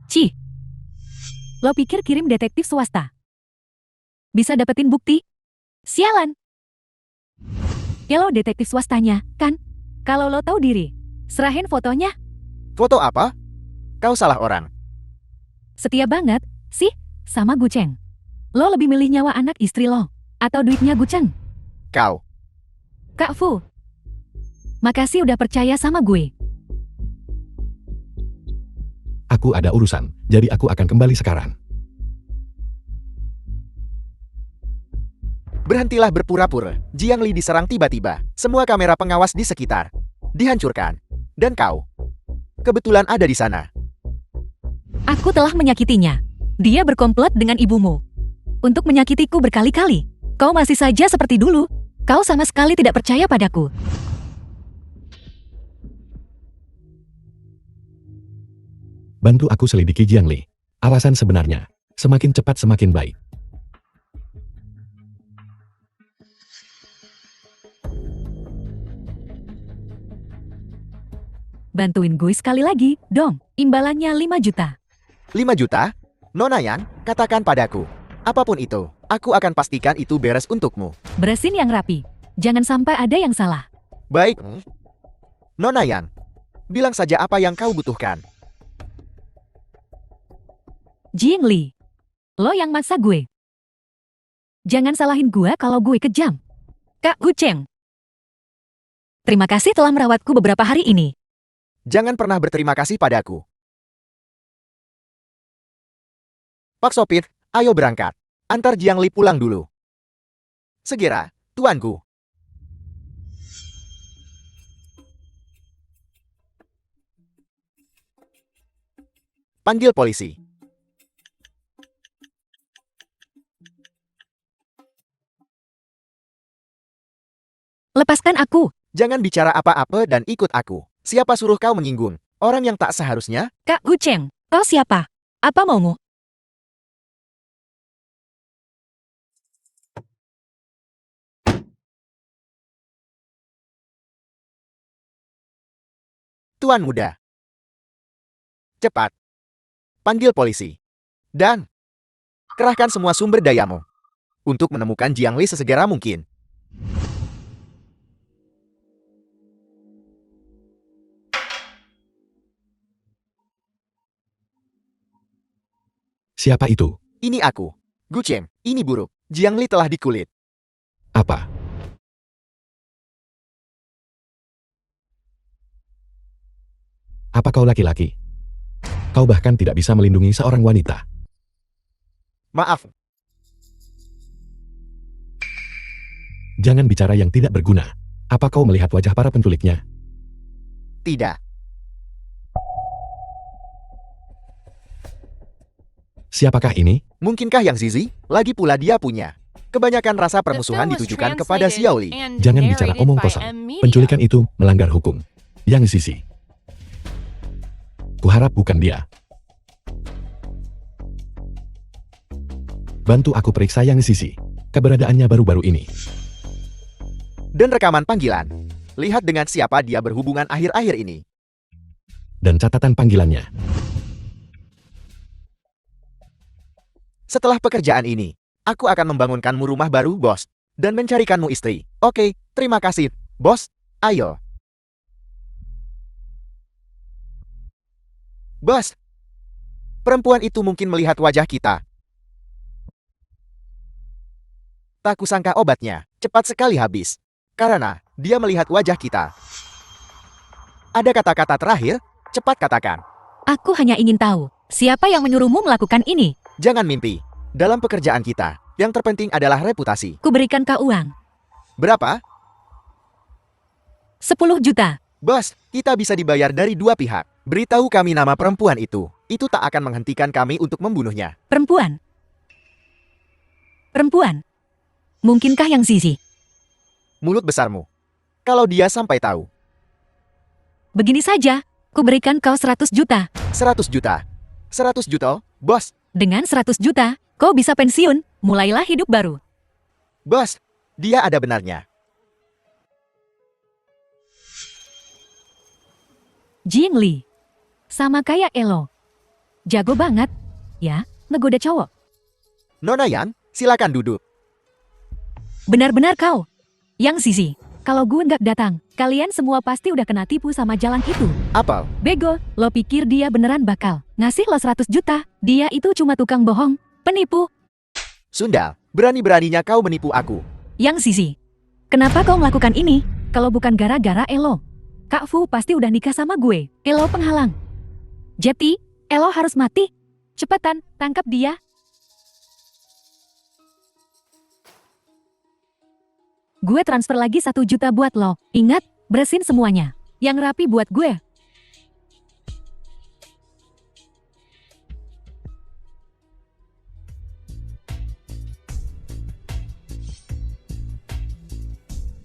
Ci, lo pikir kirim detektif swasta bisa dapetin bukti? Sialan. Ya lo detektif swastanya, kan? Kalau lo tahu diri, serahin fotonya. Foto apa? Kau salah orang. Setia banget, sih, sama Gu Cheng. Lo lebih milih nyawa anak istri lo, atau duitnya Gu Cheng? Kau. Kak Fu, makasih udah percaya sama gue. Aku ada urusan, jadi aku akan kembali sekarang. Berhentilah berpura-pura. Jiang Li diserang tiba-tiba. Semua kamera pengawas di sekitar dihancurkan. Dan kau kebetulan ada di sana. Aku telah menyakitinya. Dia berkomplot dengan ibumu untuk menyakitiku berkali-kali. Kau masih saja seperti dulu. Kau sama sekali tidak percaya padaku. Bantu aku selidiki Jiang Li. Alasan sebenarnya, semakin cepat semakin baik. Bantuin gue sekali lagi, dong. Imbalannya 5 juta. 5 juta? Nona Yang, katakan padaku. Apapun itu, aku akan pastikan itu beres untukmu. Beresin yang rapi. Jangan sampai ada yang salah. Baik. Nona Yang, bilang saja apa yang kau butuhkan. Jiang Li, lo yang maksa gue. Jangan salahin gue kalau gue kejam. Kak Gu Cheng, terima kasih telah merawatku beberapa hari ini. Jangan pernah berterima kasih padaku. Pak sopir, ayo berangkat. Antar Jiang Li pulang dulu. Segera, tuanku. Panggil polisi. Lepaskan aku. Jangan bicara apa-apa dan ikut aku. Siapa suruh kau menyinggung orang yang tak seharusnya? Kak Gu Cheng, kau siapa? Apa maumu? Tuan muda. Cepat. Panggil polisi. Dan kerahkan semua sumber dayamu untuk menemukan Jiang Li sesegera mungkin. Siapa itu? Ini aku. Gu Cheng, ini buruk. Jiang Li telah dikulit. Apa? Apa kau laki-laki? Kau bahkan tidak bisa melindungi seorang wanita. Maaf. Jangan bicara yang tidak berguna. Apa kau melihat wajah para penculiknya? Tidak. Siapakah ini? Mungkinkah Yang Zizi? Lagi pula dia punya. Kebanyakan rasa permusuhan ditujukan kepada Xiaoli. Jangan bicara omong kosong. Penculikan itu melanggar hukum. Yang Zizi. Kuharap bukan dia. Bantu aku periksa Yang Zizi. Keberadaannya baru-baru ini. Dan rekaman panggilan. Lihat dengan siapa dia berhubungan akhir-akhir ini. Dan catatan panggilannya. Setelah pekerjaan ini, aku akan membangunkanmu rumah baru, bos. Dan mencarikanmu istri. Oke, terima kasih, bos. Ayo. Bos. Perempuan itu mungkin melihat wajah kita. Tak kusangka obatnya cepat sekali habis. Karena dia melihat wajah kita. Ada kata-kata terakhir? Cepat katakan. Aku hanya ingin tahu, siapa yang menyuruhmu melakukan ini? Jangan mimpi. Dalam pekerjaan kita, yang terpenting adalah reputasi. Kuberikan kau uang. Berapa? 10 juta. Bos, kita bisa dibayar dari dua pihak. Beritahu kami nama perempuan itu. Itu tak akan menghentikan kami untuk membunuhnya. Perempuan. Perempuan. Mungkinkah Yang Zizi? Mulut besarmu. Kalau dia sampai tahu. Begini saja, kuberikan kau 100 juta. 100 juta. 100 juta, bos. Dengan 100 juta, kau bisa pensiun, mulailah hidup baru. Bos, dia ada benarnya. Jing Li. Sama kayak Elo. Jago banget. Ya, ngegoda cowok. Nona Yan, silakan duduk. Benar-benar kau. Yang Zizi, kalau gue nggak datang, kalian semua pasti udah kena tipu sama jalan itu. Apel, Bego, lo pikir dia beneran bakal ngasih lo 100 juta? Dia itu cuma tukang bohong, penipu. Sundal, berani-beraninya kau menipu aku. Yang Zizi, kenapa kau melakukan ini? Kalau bukan gara-gara Elo. Kak Fu pasti udah nikah sama gue. Elo penghalang. Jadi, Elo harus mati. Cepetan, tangkap dia. Gue transfer lagi 1 juta buat lo. Ingat, beresin semuanya. Yang rapi buat gue.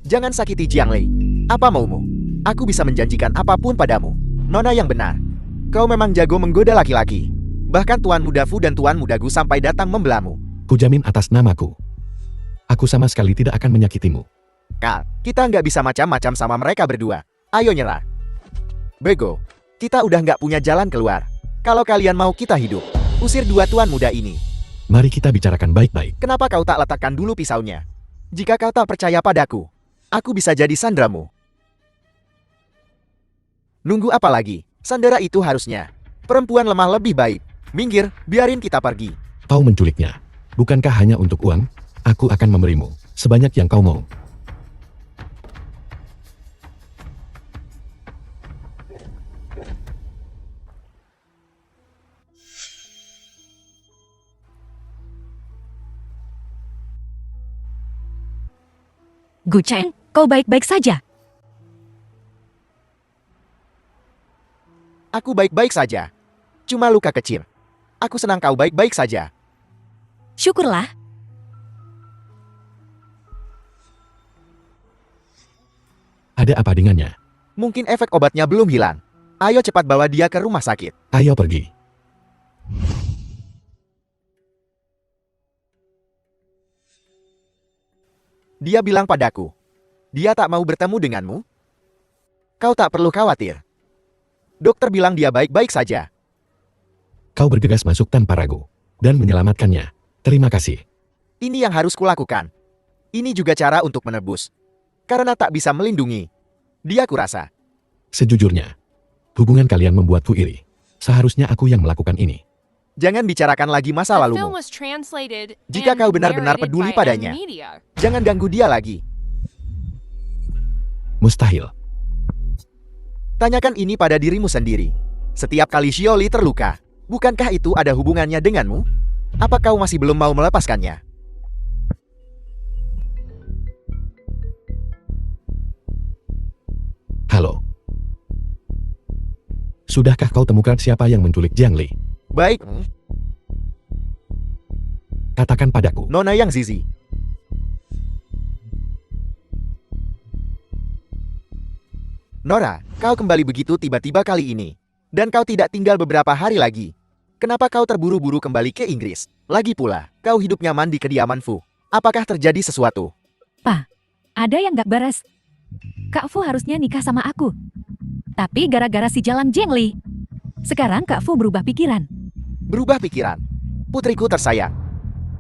Jangan sakiti Jiang Lei. Apa maumu? Aku bisa menjanjikan apapun padamu. Nona yang benar. Kau memang jago menggoda laki-laki. Bahkan Tuan Muda Fu dan Tuan Muda Gu sampai datang membelamu. Kujamin atas namaku. Aku sama sekali tidak akan menyakitimu. Kal, kita nggak bisa macam-macam sama mereka berdua. Ayo nyerah. Bego, kita udah nggak punya jalan keluar. Kalau kalian mau kita hidup, usir dua tuan muda ini. Mari kita bicarakan baik-baik. Kenapa kau tak letakkan dulu pisaunya? Jika kau tak percaya padaku, aku bisa jadi sandramu. Nunggu apa lagi? Sandera itu harusnya. Perempuan lemah lebih baik. Minggir, biarin kita pergi. Kau menculiknya. Bukankah hanya untuk uang? Aku akan memberimu sebanyak yang kau mau. Gu Cheng, kau baik-baik saja. Aku baik-baik saja. Cuma luka kecil. Aku senang kau baik-baik saja. Syukurlah. Ada apa dengannya? Mungkin efek obatnya belum hilang. Ayo cepat bawa dia ke rumah sakit. Ayo pergi. Dia bilang padaku, dia tak mau bertemu denganmu. Kau tak perlu khawatir. Dokter bilang dia baik-baik saja. Kau bergegas masuk tanpa ragu dan menyelamatkannya. Terima kasih. Ini yang harus kulakukan. Ini juga cara untuk menebus. Karena tak bisa melindungi. Dia kurasa. Sejujurnya, hubungan kalian membuatku iri. Seharusnya aku yang melakukan ini. Jangan bicarakan lagi masa lalumu. Jika kau benar-benar peduli padanya, jangan ganggu dia lagi. Mustahil. Tanyakan ini pada dirimu sendiri. Setiap kali Xiaoli terluka, bukankah itu ada hubungannya denganmu? Apa kau masih belum mau melepaskannya? Sudahkah kau temukan siapa yang menculik Jiang Li? Baik, Katakan padaku. Nona Yang Zizi. Nora, kau kembali begitu tiba-tiba kali ini. Dan kau tidak tinggal beberapa hari lagi. Kenapa kau terburu-buru kembali ke Inggris? Lagi pula, kau hidup nyaman di kediaman Fu. Apakah terjadi sesuatu? Ada yang gak beres. Kak Fu harusnya nikah sama aku. Tapi gara-gara si Jalang Jiang Li. Sekarang Kak Fu berubah pikiran. Berubah pikiran. Putriku tersayang.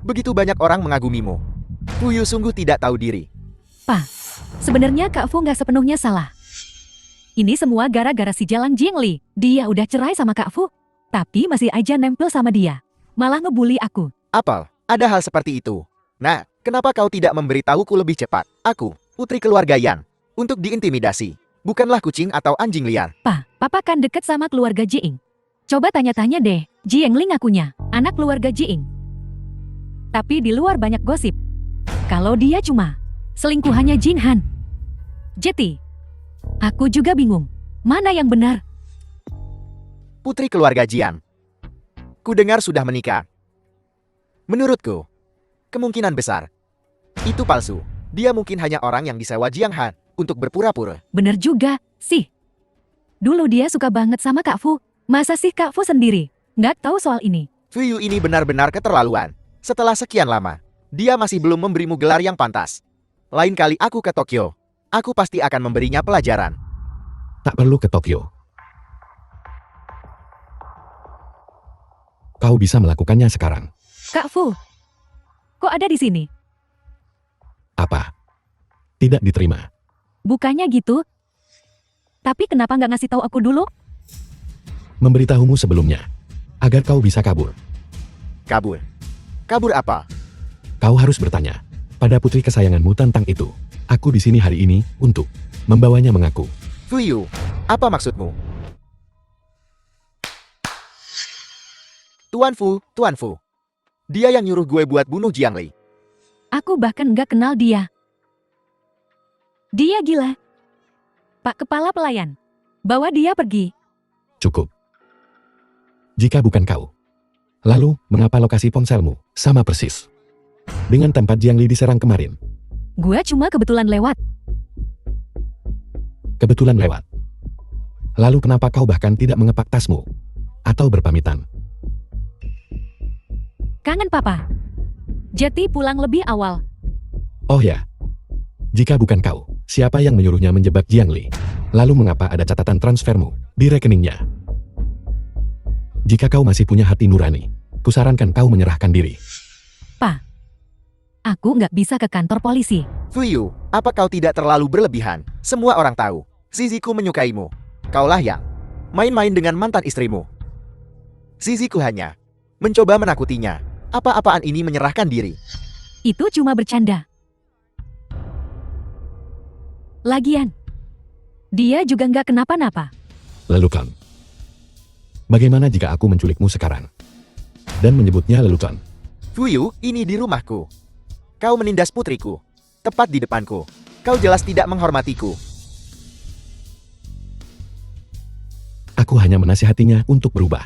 Begitu banyak orang mengagumimu. Fu Yu sungguh tidak tahu diri. Sebenarnya Kak Fu gak sepenuhnya salah. Ini semua gara-gara si Jalang Jiang Li. Dia udah cerai sama Kak Fu. Tapi masih aja nempel sama dia. Malah ngebully aku. Apel, ada hal seperti itu. Nah, kenapa kau tidak memberitahuku lebih cepat? Aku, putri keluarga Yan. Untuk diintimidasi. Bukanlah kucing atau anjing liar. Papa kan deket sama keluarga Jiing. Coba tanya-tanya deh, Jiang Li ngakunya anak keluarga Jiing. Tapi di luar banyak gosip. Kalau dia cuma selingkuhannya Jing Han. Jeti, aku juga bingung. Mana yang benar? Putri keluarga Jian. Kudengar sudah menikah. Menurutku, kemungkinan besar itu palsu. Dia mungkin hanya orang yang disewa Jiang Han untuk berpura-pura. Bener juga, sih. Dulu dia suka banget sama Kak Fu. Masa sih Kak Fu sendiri nggak tahu soal ini? Fu Yu ini benar-benar keterlaluan. Setelah sekian lama, dia masih belum memberimu gelar yang pantas. Lain kali aku ke Tokyo, aku pasti akan memberinya pelajaran. Tak perlu ke Tokyo. Kau bisa melakukannya sekarang. Kak Fu, kok ada di sini? Apa? Tidak diterima. Bukannya gitu. Tapi kenapa nggak ngasih tahu aku dulu? Memberitahumu sebelumnya. Agar kau bisa kabur. Kabur. Kabur apa? Kau harus bertanya pada putri kesayanganmu tentang itu. Aku di sini hari ini untuk membawanya mengaku. Fu Yu, apa maksudmu? Tuan Fu. Dia yang nyuruh gue buat bunuh Jiang Li. Aku bahkan nggak kenal dia. Dia gila. Pak Kepala Pelayan, bawa dia pergi. Cukup. Jika bukan kau. Lalu, mengapa lokasi ponselmu sama persis dengan tempat Jiang Li diserang kemarin? Gua cuma kebetulan lewat. Kebetulan lewat. Lalu kenapa kau bahkan tidak mengepak tasmu? Atau berpamitan? Kangen papa. Jeti pulang lebih awal. Oh ya. Jika bukan kau, siapa yang menyuruhnya menjebak Jiang Li? Lalu mengapa ada catatan transfermu di rekeningnya? Jika kau masih punya hati nurani, kusarankan kau menyerahkan diri. Aku nggak bisa ke kantor polisi. Fu Yu, apa kau tidak terlalu berlebihan? Semua orang tahu, Ziziku menyukaimu. Kaulah yang main-main dengan mantan istrimu. Ziziku hanya mencoba menakutinya. Apa-apaan ini menyerahkan diri. Itu cuma bercanda. Lagian, dia juga nggak kenapa-napa. Lelucon. Bagaimana jika aku menculikmu sekarang? Dan menyebutnya lelucon. Fu Yu, ini di rumahku. Kau menindas putriku. Tepat di depanku. Kau jelas tidak menghormatiku. Aku hanya menasihatinya untuk berubah.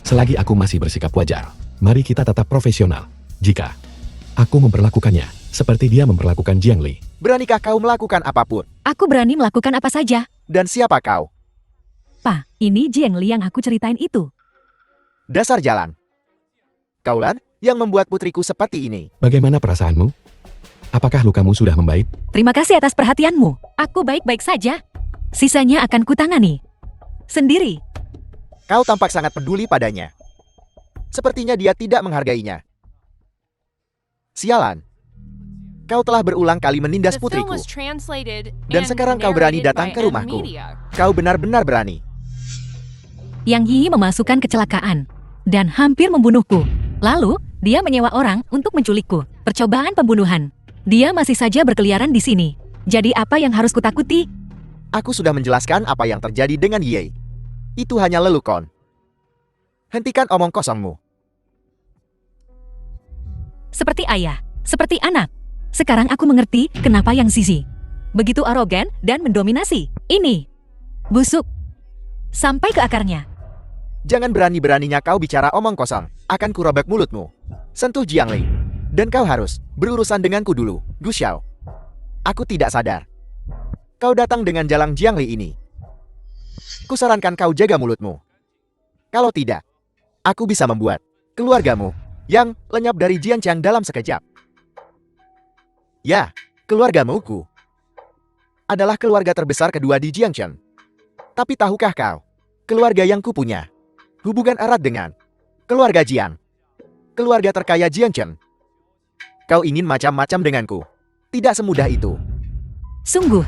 Selagi aku masih bersikap wajar, mari kita tetap profesional. Jika aku memperlakukannya seperti dia memperlakukan Jiang Li. Beranikah kau melakukan apapun? Aku berani melakukan apa saja. Dan siapa kau? Pa, ini Jiang Li yang aku ceritain itu. Dasar jalan. Kaulah yang membuat putriku seperti ini. Bagaimana perasaanmu? Apakah lukamu sudah membaik? Terima kasih atas perhatianmu. Aku baik-baik saja. Sisanya akan kutangani sendiri. Kau tampak sangat peduli padanya. Sepertinya dia tidak menghargainya. Sialan. Kau telah berulang kali menindas putriku. Dan sekarang kau berani datang ke rumahku. Kau benar-benar berani. Yang Yi memasukkan kecelakaan dan hampir membunuhku. Lalu, dia menyewa orang untuk menculikku. Percobaan pembunuhan. Dia masih saja berkeliaran di sini. Jadi apa yang harus kutakuti? Aku sudah menjelaskan apa yang terjadi dengan Ye. Itu hanya lelucon. Hentikan omong kosongmu. Seperti ayah, seperti anak. Sekarang aku mengerti kenapa yang Zizi begitu arogan dan mendominasi. Ini busuk. sampai ke akarnya. Jangan berani-beraninya kau bicara omong kosong. Akan kurobek mulutmu. Sentuh Jiangli. Dan kau harus berurusan denganku dulu, Gu Xiao. Aku tidak sadar. Kau datang dengan jalang Jiangli ini. Kusarankan kau jaga mulutmu. Kalau tidak, aku bisa membuat keluargamu yang lenyap dari Jianqiang dalam sekejap. Ya, keluargamu ku adalah keluarga terbesar kedua di Jiangqiang. Tapi tahukah kau, keluarga yang kupunya hubungan erat dengan keluarga Jiang, keluarga terkaya Jiangqiang. Kau ingin macam-macam denganku? Tidak semudah itu. Sungguh,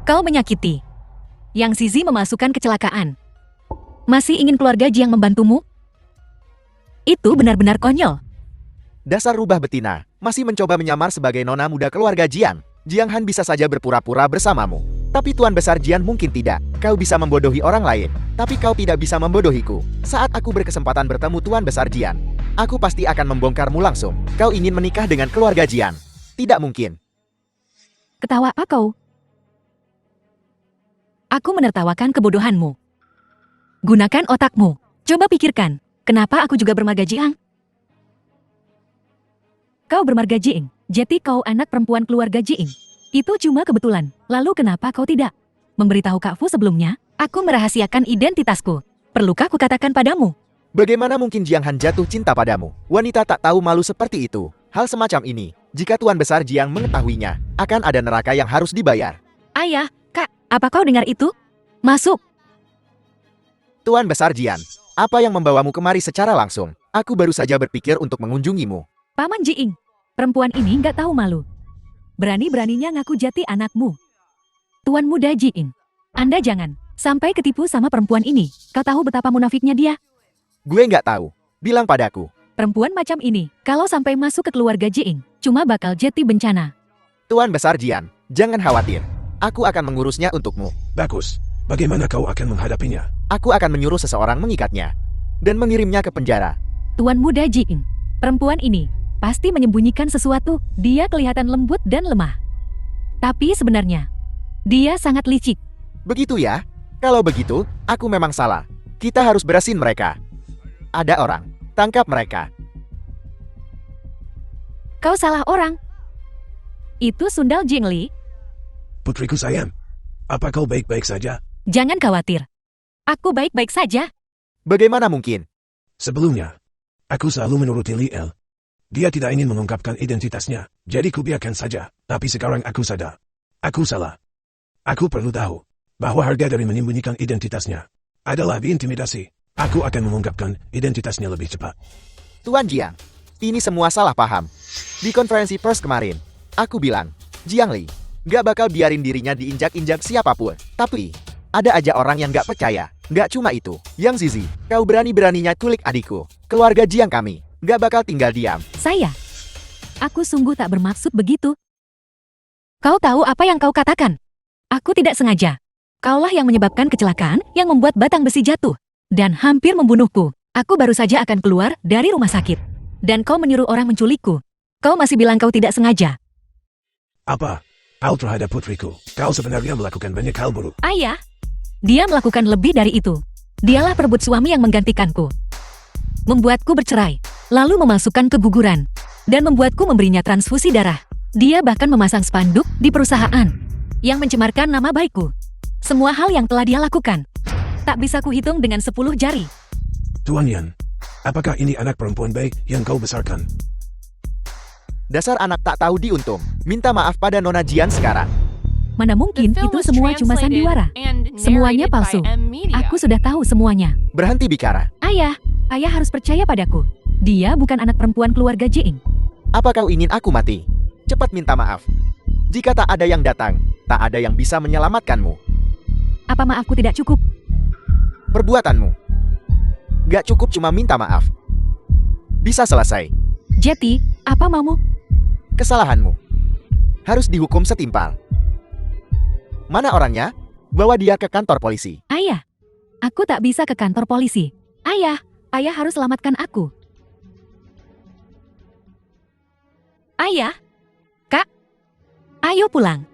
kau menyakiti. Yang Zizi memasukkan kecelakaan. Masih ingin keluarga Jiang membantumu? Itu benar-benar konyol. Dasar rubah betina, masih mencoba menyamar sebagai nona muda keluarga Jiang. Jiang Han bisa saja berpura-pura bersamamu. Tapi Tuan Besar Jian mungkin tidak. Kau bisa membodohi orang lain, tapi kau tidak bisa membodohiku. Saat aku berkesempatan bertemu Tuan Besar Jian, aku pasti akan membongkarmu langsung. Kau ingin menikah dengan keluarga Jian? Tidak mungkin. Ketawa apa kau? Aku menertawakan kebodohanmu. Gunakan otakmu. Coba pikirkan, kenapa aku juga bermarga Jiang? Kau bermarga Jiing, jadi kau anak perempuan keluarga Jiing. Itu cuma kebetulan. Lalu kenapa kau tidak memberitahu Kak Fu sebelumnya? Aku merahasiakan identitasku. Perlukah kukatakan padamu? Bagaimana mungkin Jiang Han jatuh cinta padamu? Wanita tak tahu malu seperti itu. Hal semacam ini, jika Tuan Besar Jiang mengetahuinya, akan ada neraka yang harus dibayar. Ayah, Kak, apa kau dengar itu? Masuk. Tuan Besar Jian, apa yang membawamu kemari secara langsung? Aku baru saja berpikir untuk mengunjungimu. Paman Jiing, perempuan ini nggak tahu malu. Berani-beraninya ngaku jati anakmu. Tuan muda Jiing, Anda jangan sampai ketipu sama perempuan ini. Kau tahu betapa munafiknya dia? Gue nggak tahu. Bilang padaku. Perempuan macam ini, kalau sampai masuk ke keluarga Jiing, cuma bakal jadi bencana. Tuan Besar Jian, jangan khawatir. Aku akan mengurusnya untukmu. Bagus. Bagaimana kau akan menghadapinya? Aku akan menyuruh seseorang mengikatnya dan mengirimnya ke penjara. Tuan muda Jiing, perempuan ini pasti menyembunyikan sesuatu. Dia kelihatan lembut dan lemah. Tapi sebenarnya, dia sangat licik. Begitu ya? Kalau begitu, aku memang salah. Kita harus berasin mereka. Ada orang. Tangkap mereka. Kau salah orang. Itu Sundal Jingli. Putriku sayang, apa kau baik-baik saja? Jangan khawatir. Aku baik-baik saja. Bagaimana mungkin? Sebelumnya, aku selalu menuruti Liel. Dia tidak ingin mengungkapkan identitasnya, jadi kubiarkan saja. Tapi sekarang aku sadar. Aku salah. Aku perlu tahu bahwa harga dari menyembunyikan identitasnya adalah diintimidasi. Aku akan mengungkapkan identitasnya lebih cepat. Tuan Jiang, ini semua salah paham. Di konferensi pers kemarin, aku bilang, Jiang Li gak bakal biarin dirinya diinjak-injak siapapun. Tapi, ada aja orang yang gak percaya. Gak cuma itu. Yang Zizi, kau berani-beraninya culik adikku. Keluarga Jiang kami gak bakal tinggal diam. Aku sungguh tak bermaksud begitu. Kau tahu apa yang kau katakan? Aku tidak sengaja. Kaulah yang menyebabkan kecelakaan yang membuat batang besi jatuh dan hampir membunuhku. Aku baru saja akan keluar dari rumah sakit. Dan kau menyuruh orang menculikku. Kau masih bilang kau tidak sengaja. Apa? Hal terhadap putriku. Kau sebenarnya melakukan banyak hal buruk. Ayah, dia melakukan lebih dari itu. Dialah perebut suami yang menggantikanku. Membuatku bercerai, lalu memasukkan keguguran, dan membuatku memberinya transfusi darah. Dia bahkan memasang spanduk di perusahaan yang mencemarkan nama baikku. Semua hal yang telah dia lakukan tak bisa kuhitung dengan 10 jari. Tuan Yan, apakah ini anak perempuan baik yang kau besarkan? Dasar anak tak tahu diuntung. Minta maaf pada Nona Jian sekarang. Mana mungkin itu semua cuma sandiwara. Semuanya palsu. Aku sudah tahu semuanya. Berhenti bicara. Ayah harus percaya padaku. Dia bukan anak perempuan keluarga Jiing. Apa kau ingin aku mati? Cepat minta maaf. Jika tak ada yang datang, tak ada yang bisa menyelamatkanmu. Apa maafku tidak cukup? Perbuatanmu gak cukup cuma minta maaf. Bisa selesai. Jeti, apa maumu? Kesalahanmu harus dihukum setimpal. Mana orangnya? Bawa dia ke kantor polisi. Ayah, aku tak bisa ke kantor polisi. Ayah harus selamatkan aku. Ayah, Kak, ayo pulang.